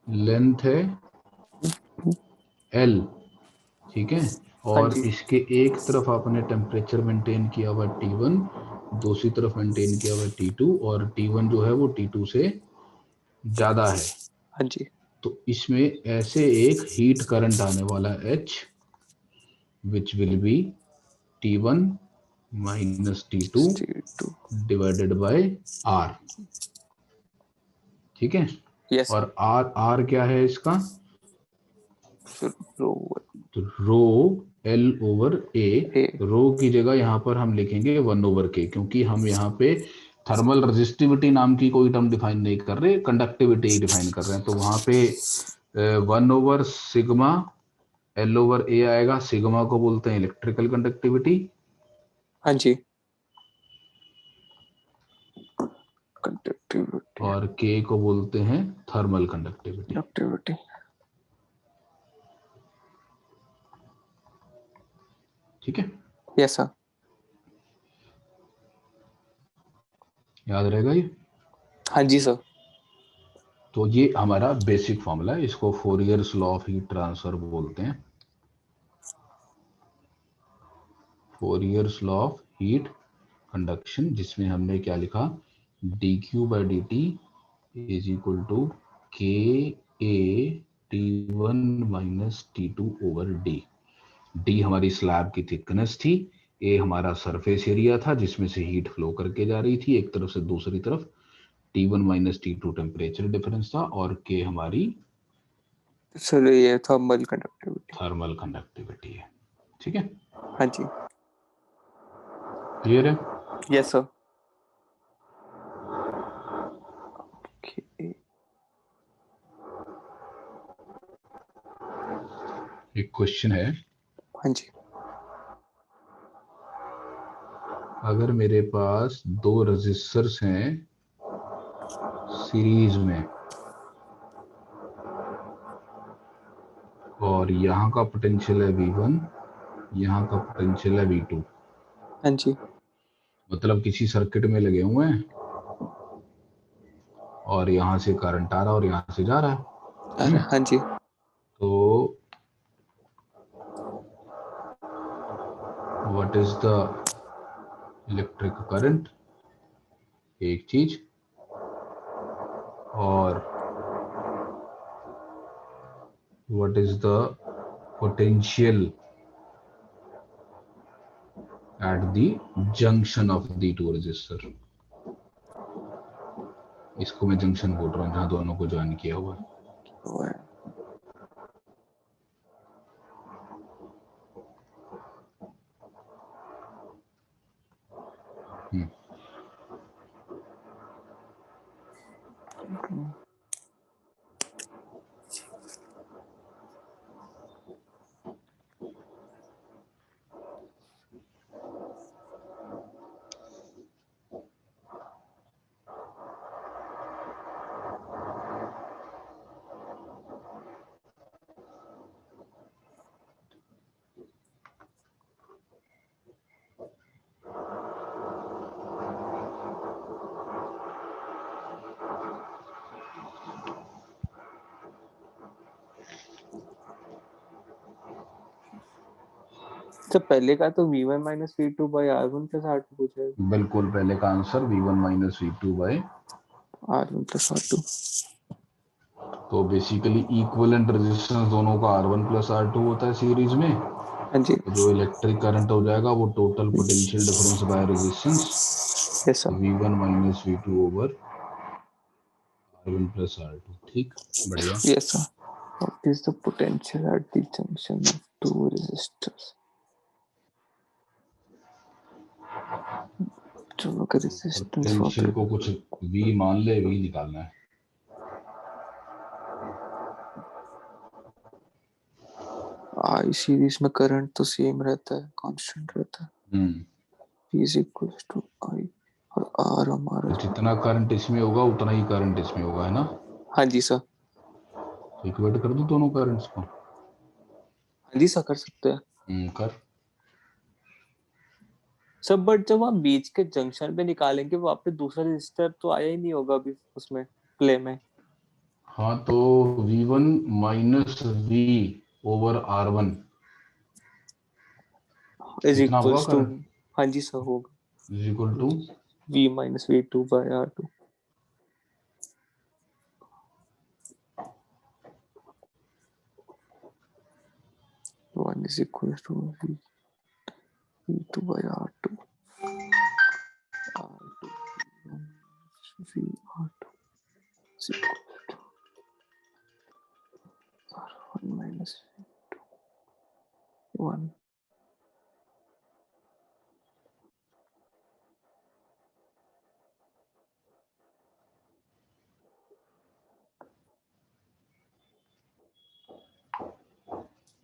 लेंथ है L, ठीक है, हाँ और जी, इसके एक तरफ आपने टेम्परेचर मेंटेन किया हुआ T1, दूसरी तरफ मेंटेन किया हुआ T2, और T1 जो है वो T2 से ज्यादा है। हाँ जी। तो इसमें ऐसे एक हीट करंट आने वाला है H, which will be T1 minus T2 two. Divided by R, ठीक है। यस और R क्या है इसका, सर। रो तो रो L ओवर A। ए। रो की जगह यहाँ पर हम लिखेंगे 1 ओवर K, क्योंकि हम यहाँ पे थर्मल रेजिस्टिविटी नाम की कोई टर्म डिफाइन नहीं कर रहे, कंडक्टिविटी डिफाइन कर रहे हैं। तो वहां पे 1 over sigma L over A आएगा, सिग्मा को बोलते हैं इलेक्ट्रिकल कंडक्टिविटी, हाँ जी, कंडक्टिविटी। और K को बोलते हैं थर्मल कंडक्टिविटी। कंडक्टिविटी। ठीक है, यस सर। याद रहेगा ये। हाँ जी सर। तो ये हमारा बेसिक फॉर्मूला है, इसको फोरियर्स लॉ ऑफ हीट ट्रांसफर बोलते हैं, फोरियर्स लॉ ऑफ हीट कंडक्शन, जिसमें हमने क्या लिखा, dq/dt इज इक्वल टू के ए T1 minus T2 over D. D हमारी स्लैब की थिकनेस थी, ए हमारा सरफेस एरिया था जिसमें से हीट फ्लो करके जा रही थी एक तरफ से दूसरी तरफ, T1 minus T2 temperature difference था, और के हमारी सर ये थर्मल कंडक्टिविटी है। ठीक है, हाँ जी, क्लियर है? Yes sir. एक क्वेश्चन है, हाँ जी, अगर मेरे पास दो रेजिस्टर्स हैं सीरीज में और यहाँ का पोटेंशियल है V1, यहाँ का पोटेंशियल है V2, हाँ जी, मतलब किसी सर्किट में लगे हुए हैं और यहाँ से करंट आ रहा है और यहाँ से जा रहा है। अरे हाँ जी, तो what is the electric current, एक चीज, और what is the potential at the junction of the two resistor. इसको मैं जंक्शन बोल रहा हूँ जहां दोनों को ज्वाइन किया हुआ है। वो है। तो पहले का तो V1 minus V2 by R1 plus R2 हो जाएगा। बिल्कुल, पहले का answer V1 minus V2 bye R1 plus R2। तो बेसिकली इक्विवेलेंट रेजिस्टेंस दोनों का R1 प्लस R2 होता है सीरीज में। हाँ जी, तो जो इलेक्ट्रिक करंट हो जाएगा वो total potential difference by resistance yes sir, V1 minus V2 over R1 plus R2। ठीक, बढ़िया। Yes sir. What is the potential at the junction of two resistors? चलो का रेजिस्टेंस पोटेंशियल को कुछ V मान ले, V निकालना है। आई सीरीज में करंट तो सेम रहता है, कांस्टेंट रहता है। V is equal to I और R हमारा तो जितना करंट इसमें होगा उतना ही करंट इसमें होगा, है ना? हाँ जी सर, तो इक्वेट कर दो दोनों करंट्स को। हाँ जी सर कर सकते हैं कर। सब। बट जब आप बीच के जंक्शन पे निकालेंगे वहां पे दूसरा रजिस्टर तो आया ही नहीं होगा अभी उसमें प्ले में। हाँ, तो V1 minus V over R1 is कितना होगा इक्वल्स टू, करंट? हाँ जी सर होगा is equal to V minus V2 by R2। One is equal to V2 by R2, R2 V R2 is equal to R1 minus V2 1।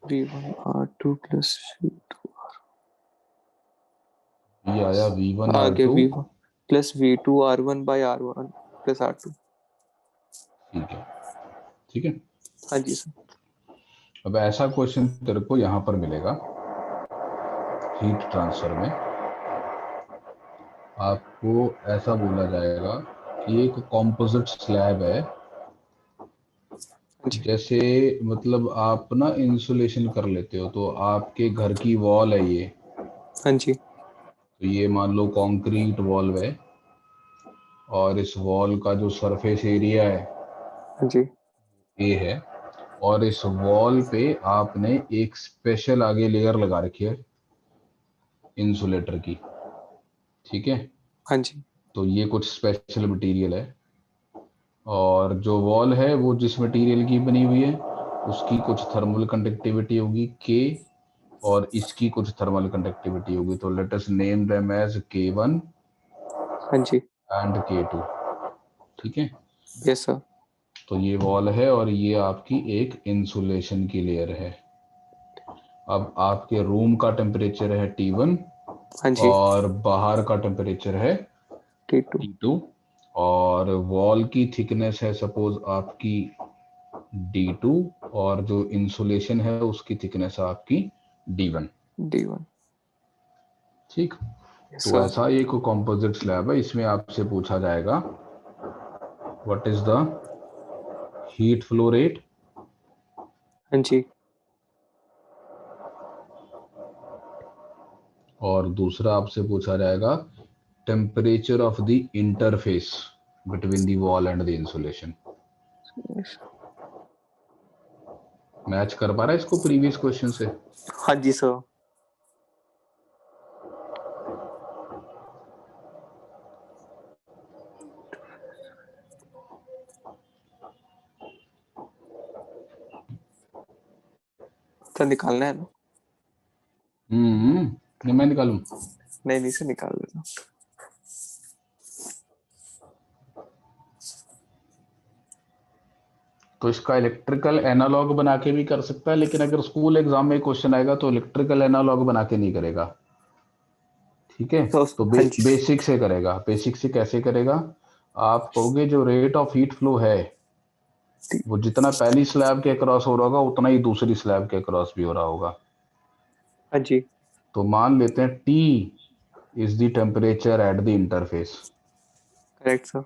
V1 R2 plus V2 ये आया V1 आगे R2। V1 plus V2 R1 by R1 plus R2। ठीक है, ठीक है। हाँ जी sir, अब ऐसा क्वेश्चन तेरे को यहाँ पर मिलेगा हीट ट्रांसफर में, आपको ऐसा बोला जाएगा कि एक कॉम्पोजिट स्लैब है, हाँ जी, जैसे मतलब आप ना इंसुलेशन कर लेते हो, तो आपके घर की वॉल है ये, हाँ जी, तो ये मान लो कंक्रीट वॉल है, और इस वॉल का जो सरफेस एरिया है हाँ जी। ए है, और इस वॉल पे आपने एक स्पेशल आगे लेयर लगा रखी है इंसुलेटर की, ठीक है। हाँ जी। तो ये कुछ स्पेशल मटेरियल है, और जो वॉल है वो जिस मटेरियल की बनी हुई है उसकी कुछ थर्मल कंडक्टिविटी होगी के, और इसकी कुछ थर्मल कंडक्टिविटी होगी। तो let us name them as K1 हाँ जी। एंड K2, ठीक है। Yes sir. तो ये वॉल है और ये आपकी एक इंसुलेशन की लेयर है। अब आपके रूम का टेम्परेचर है T1 हाँ जी। और बाहर का टेम्परेचर है T2। T2, और वॉल की थिकनेस है सपोज आपकी D2, और जो इंसुलेशन है उसकी थिकनेस है आपकी D1, D1। ठीक। यस तो सर। ऐसा एक कॉम्पोजिट स्लैब है, इसमें आपसे पूछा जाएगा what is the heat flow rate, हाँ जी। और दूसरा आपसे पूछा जाएगा temperature of the interface between the wall and the insulation. Match कर पा रहा है इसको प्रीवियस क्वेश्चन से? हाँ जी सर। तो निकालना है ना? नहीं मैं निकालूं? नहीं नहीं, से निकाल लेना। तो इसका इलेक्ट्रिकल एनालॉग बना के भी कर सकता है, लेकिन अगर स्कूल एग्जाम में क्वेश्चन आएगा तो इलेक्ट्रिकल एनालॉग बना के नहीं करेगा, ठीक है। तो तो हाँ जी। बेसिक से करेगा। बेसिक से कैसे करेगा? आप कहोगे जो रेट ऑफ हीट फ्लो है वो जितना पहली स्लैब के क्रॉस हो रहा होगा उतना ही दूसरी स्लैब के क्रॉस भी हो रहा होगा। हाँ जी। तो मान लेते हैं T is the temperature at the interface. Correct sir.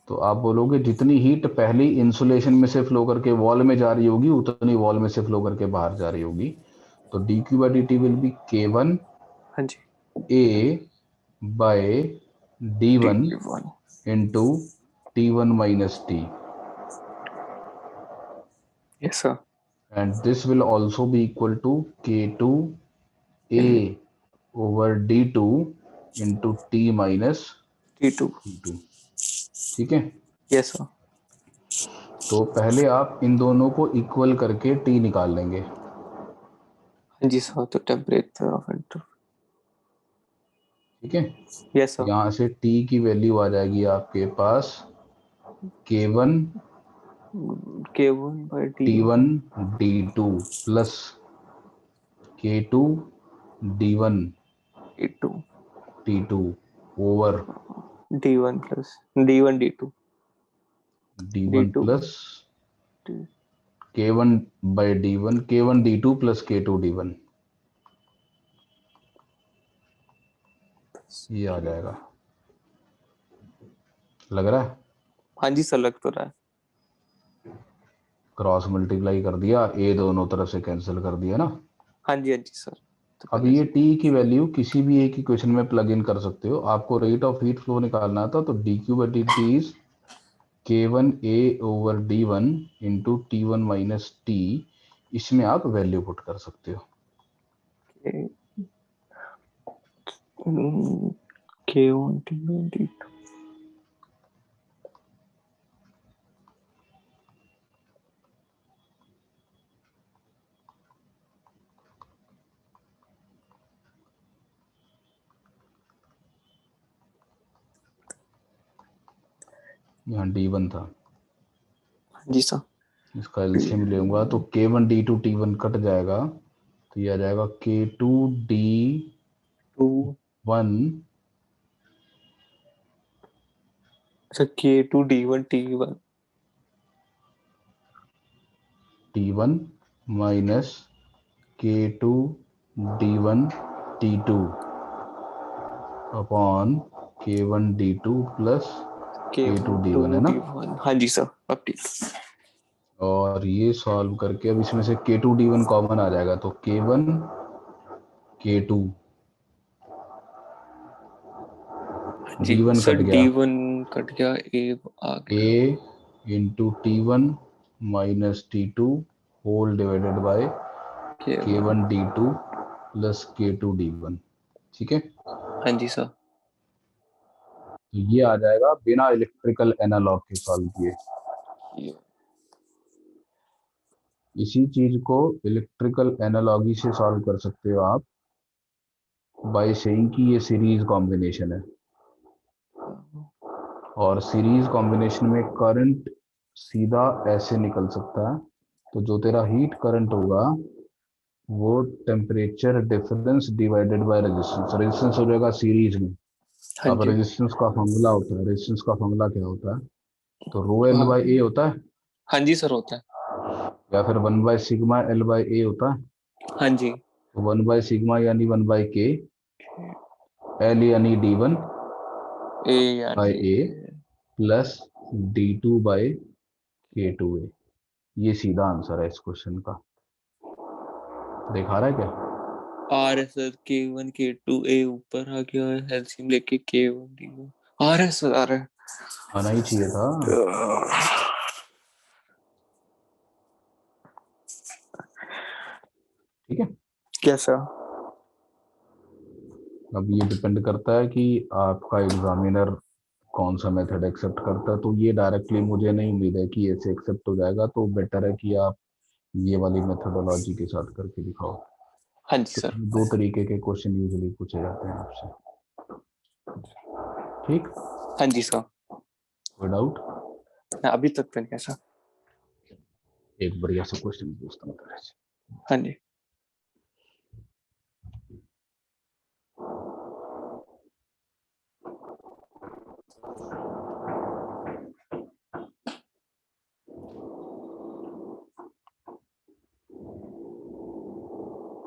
तो आप बोलोगे जितनी हीट पहली इंसुलेशन में से फ्लो करके वॉल में जा रही होगी उतनी वॉल में से फ्लो करके बाहर जा रही होगी। तो dQ/dt विल बी K1 हाँ जी। A by D1 D1। into T1 minus T, yes sir. and this will also be equal to K2 A over D2 into T minus T2। T2, ठीक है। Yes sir. तो पहले आप इन दोनों को equal करके T निकाल लेंगे, हाँ जी सर। तो टेम्परेचर ऑफ इंटर। ठीक है। Yes sir. यहाँ से T की वैल्यू आ जाएगी आपके पास K1 K1 by D1। T1 D2 plus K2 D1 T2। T2 over D1 plus D1 D2 D1 D2 plus D, K1 by D1 K1 D2 plus K2 D1, ये आ जाएगा। लग रहा है? हाँ जी सर, लग तो रहा है। क्रॉस मल्टीप्लाई कर दिया, ए दोनों तरफ से कैंसिल कर दिया ना। हाँ जी। हाँ जी सर। तो अब पहले ये से टी की वैल्यू किसी भी एक इक्वेशन में प्लग इन कर सकते हो। आपको रेट ऑफ हीट फ्लो निकालना था तो dQ/dt is K1A over D1 into T1 minus T, इसमें आप वैल्यू पुट कर सकते हो। K1 T1 D2। यहाँ D1 था, हाँ जी सर। इसका एलसीएम लूंगा तो K1 D2 T1 कट जाएगा, तो ये आ जाएगा K2 टू। D1 अच्छा, K2 D1 T1। T1 minus K2 D1 T2 upon K1 D2 plus K2 K2 D1, है ना। D1। हाँ जी सर, अब ठीक। और ये सॉल्व करके अब इसमें से K2 D1 कॉमन आ जाएगा तो K1 K2 जी D1 सर। कट गया, D1 कट गया, ए आ गया, A into T1 minus T2 whole divided by K1 D2 plus K2 D1। ठीक है, हाँ जी सर। तो ये आ जाएगा बिना इलेक्ट्रिकल एनालॉग के सॉल्व किए। इसी चीज को इलेक्ट्रिकल एनालॉगी से सॉल्व कर सकते हो आप बाय सेइंग कि ये सीरीज कॉम्बिनेशन है, और सीरीज कॉम्बिनेशन में करंट सीधा ऐसे निकल सकता है। तो जो तेरा हीट करंट होगा वो temperature difference divided by resistance, resistance हो जाएगा सीरीज में। हाँ अब जी। रेजिस्टेंस का फॉर्मूला होता है, रेजिस्टेंस का फॉर्मूला क्या होता है, तो रो एल बाई ए होता है, हाँ जी सर होता है। या फिर 1/σ L/A होता है। हाँ जी। तो 1/σ यानी 1/K, L यानी D1 ए बाई यानी ए प्लस D2/K2A। ये सीधा आंसर है इस क्वेश्चन का। दिखा रहा है क्या? आर है सर, K1 K2 ए ऊपर आ गया है, एलसीएम लेके K1 D1 आ रहा है सर, आ रहा है। आना ही चाहिए था। ठीक है, कैसा? अब ये डिपेंड करता है कि आपका एग्जामिनर कौन सा मेथड एक्सेप्ट करता है। तो ये डायरेक्टली मुझे नहीं उम्मीद है कि ऐसे एक्सेप्ट हो जाएगा, तो बेटर है कि आप ये वाली मेथडोलॉजी के साथ करके दिखाओ। हाँ जी तो सर। दो तरीके के क्वेश्चन यूजुअली पूछे जाते हैं आपसे। ठीक, हाँ जी सर। कोई डाउट? अभी तक तो नहीं ऐसा। एक बढ़िया सा क्वेश्चन पूछता हूँ तेरे से। हाँ जी।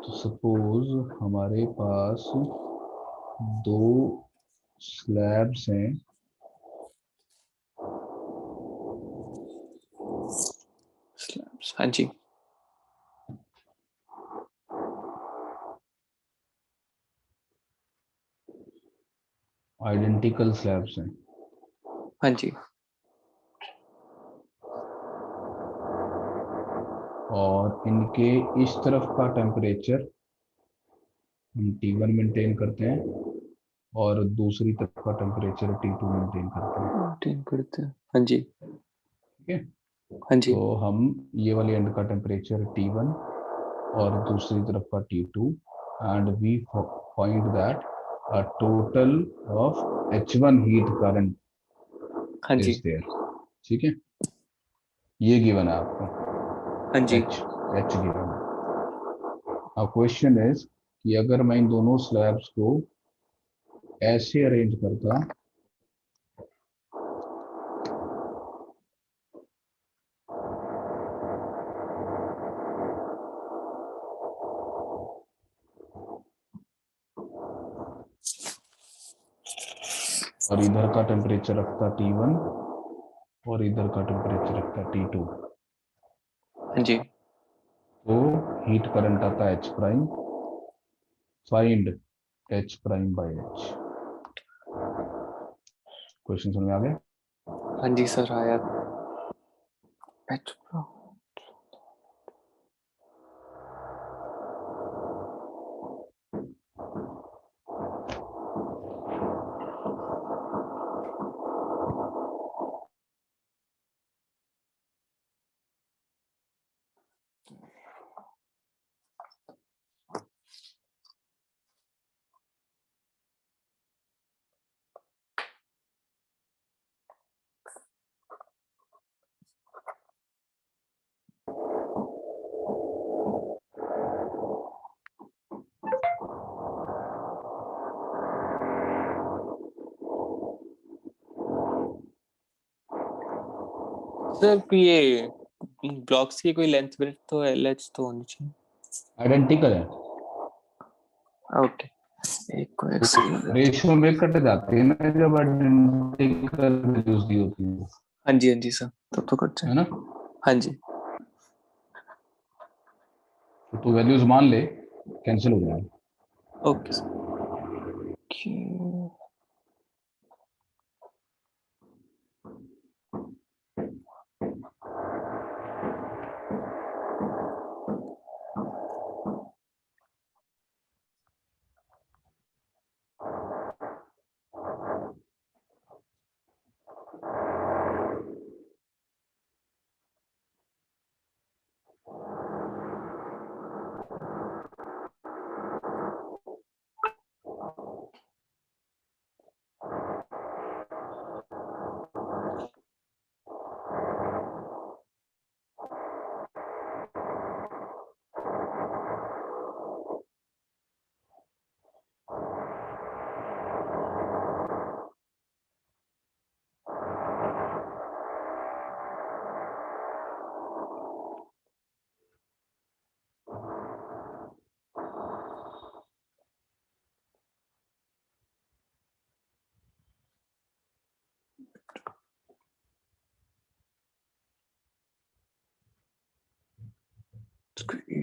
तो सपोज हमारे पास दो स्लैब्स हैं, स्लैब्स, हाँ जी। आइडेंटिकल स्लैब्स हैं, हाँ जी। और इनके इस तरफ का टेम्परेचर हम T1 मेंटेन करते हैं और दूसरी तरफ का टेम्परेचर T2 मेंटेन करते हैं। मेंटेन करते हैं, हाँ जी। ठीक है, हाँ जी। तो हम ये वाले एंड का टेम्परेचर T1 और दूसरी तरफ का T2, and we find that a total of H1 heat current हाँ जी। is there। ठीक है, ये गिवन है आपको, हाँ जी। H गिवन है। अब क्वेश्चन इज कि अगर मैं इन दोनों स्लैब्स को ऐसे अरेंज करता, और इधर का टेम्परेचर रखता T1 और इधर का टेम्परेचर रखता T2, हाँ जी। तो हीट करंट आता H prime. Find H prime by H। Question समझ में आ गया? हाँ जी सर आया। सर ये ब्लॉक्स की कोई लेंथ ब्रेथ तो LH तो होनी चाहिए। आइडेंटिकल है, ओके, एक को एक सेकंड। रेशियो में कट जाती है ना जब आइडेंटिकल वैल्यूज दी होती है, हाँ जी, हाँ जी सर, तब तो कट जाए। है ना? हाँ जी। तो वैल्यूज मान ले, कैंसिल हो जाएगा। Okay sir.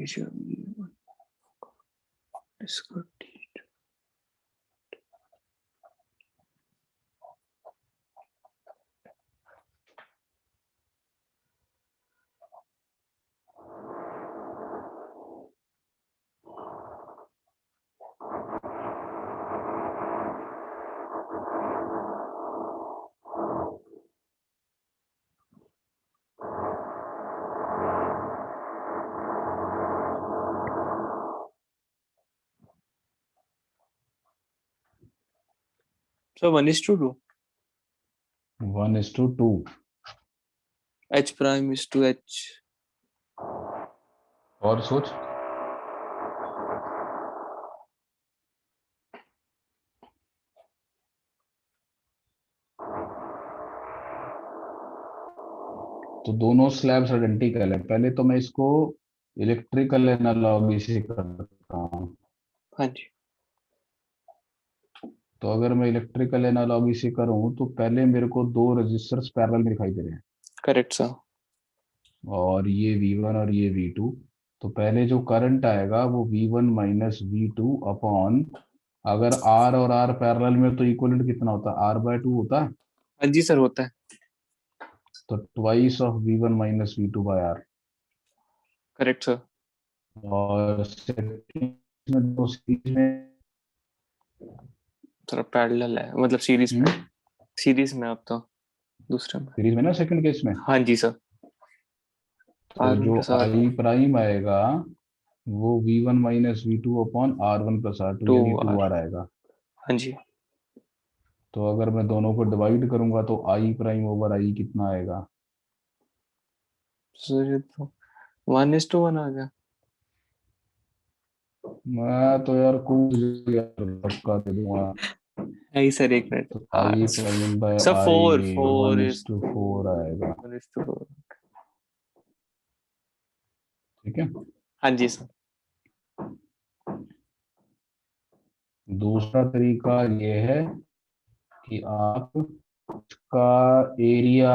रेशियो V1 इसका So 1:2. 1:2. H prime is to H. और सोच, तो दोनों स्लैब्स आइडेंटिकल है। पहले तो मैं इसको इलेक्ट्रिकल एनालॉजी से करता हूँ। हाँ जी। तो अगर मैं इलेक्ट्रिकल एनालॉजी से करूँ तो पहले मेरे को दो रजिस्टर्स पैरेलल में दिखाई दे रहे हैं, करेक्ट सर। और ये V1 और ये V2। तो पहले जो करंट आएगा वो V1 माइनस V2 अपॉन, अगर R और R पैरेलल में तो इक्वलेंट कितना होता है, R/2 होता है। हाँ जी सर, होता है। तो twice of V1 minus V2 by R। Correct sir. और सेकंड में दो सीरीज में, थोड़ा पैरेलल है, मतलब सीरीज में। सीरीज में अब तो दूसरे में। सीरीज में ना सेकंड केस में। हाँ जी सर। तो R1 जो plus R2 I प्राइम आएगा वो V1 minus V2 upon R1 plus R2 2 यानी R। 2R आएगा। हाँ जी तो अगर मैं दोनों को डिवाइड करूंगा तो I प्राइम ओवर I कितना आएगा? सर, ये तो 1:1 आ गया। मैं तो यार कूद यार पक्का दे दूंगा। नहीं सर, एक मिनट। तो I prime by sir four I four is 1:4 आएगा। 1:4। ठीक है। हाँ जी सर। दूसरा तरीका ये है कि आप इसका एरिया,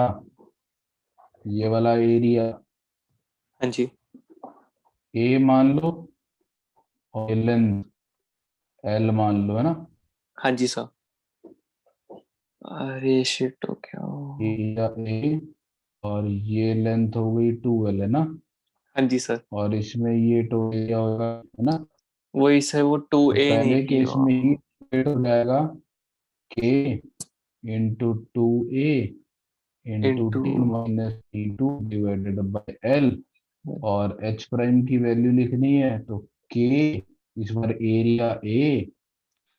ये वाला एरिया हाँ जी। A मान लो और लेंथ L मान लो, है ना। हाँ जी सर। अरे शिट, हो क्या? एरिया A और ये लेंथ हो गई 2L, है ना। हाँ जी सर। और इसमें ये तो एरिया होगा, है ना। वही सर, वो तो 2A नहीं पहले की केस में ही वेट हो जाएगा K into 2A into into. T minus T2 divided by L। और H प्राइम की वैल्यू लिखनी है तो K, इस बार area A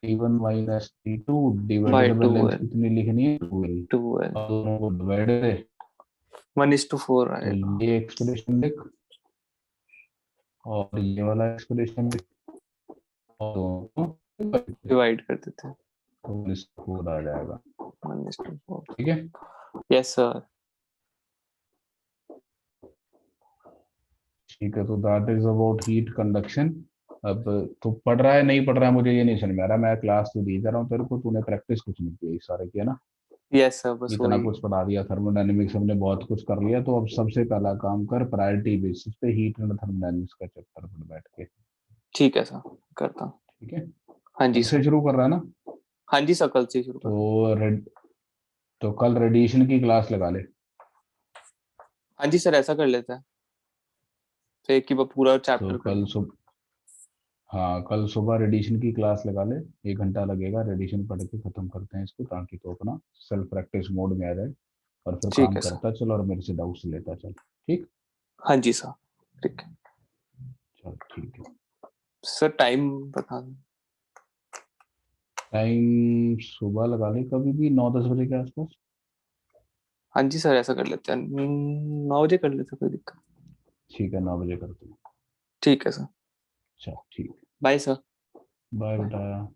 T1 minus T2 by divided by two length L कितनी लिखनी है 2L। 2L और दोनों को डिवाइड है 1:4 तो आएगा। ये एक्सप्रेशन लिख और ये वाला एक्सप्रेशन लिख और दोनों को divide कर, डिवाइड कर देते हैं। तो इसका 4 आ जाएगा। 1:4। ठीक है। Yes sir. ठीक है, तो that is about heat conduction. अब तो पढ़ रहा है नहीं पढ़ रहा है मुझे ये नहीं समझ में आ रहा। मैं क्लास तो दी जा रहा हूँ तेरे को, तूने प्रैक्टिस कुछ नहीं की सारे किया ना। यस सर, बस इतना वही। कुछ पढ़ा दिया, थर्मोडायनेमिक्स हमने बहुत कुछ कर लिया। तो अब सबसे पहला काम कर, प्रायोरिटी बेसिस पे हीट एंड थर्मोडायनेमिक्स का चैप्टर पढ़ बैठ के। ठीक है सर, करता हूँ। ठीक है। हाँ जी कल से सर। शुरू कर रहा है ना। हाँ जी सर, कल से शुरू कर। तो तो कल रेडिएशन की क्लास लगा ले। हाँ जी सर, ऐसा कर लेते हैं। तो एक ही बार पूरा तो चैप्टर कर कल लो। सुबह, हाँ कल सुबह रेडिएशन की क्लास लगा ले। 1 घंटा लगेगा, रेडिएशन पढ़ के खत्म करते हैं इसको, ताकि तो अपना सेल्फ प्रैक्टिस मोड में आ जाए। और फिर ठीक काम है सर। करता चल और मेरे से डाउट्स लेता चल। ठीक। हाँ जी सर। ठीक है चल ठीक है। सर, टाइम बता दो। टाइम सुबह लगा ले कभी भी 9-10 बजे के आसपास। हाँ जी सर, ऐसा कर लेते हैं। 9 बजे कर लेते हैं, कोई दिक्कत। ठीक है, 9 बजे करते हैं। ठीक है सर। चल ठीक है। Bye sir. Bye bye. बेटा।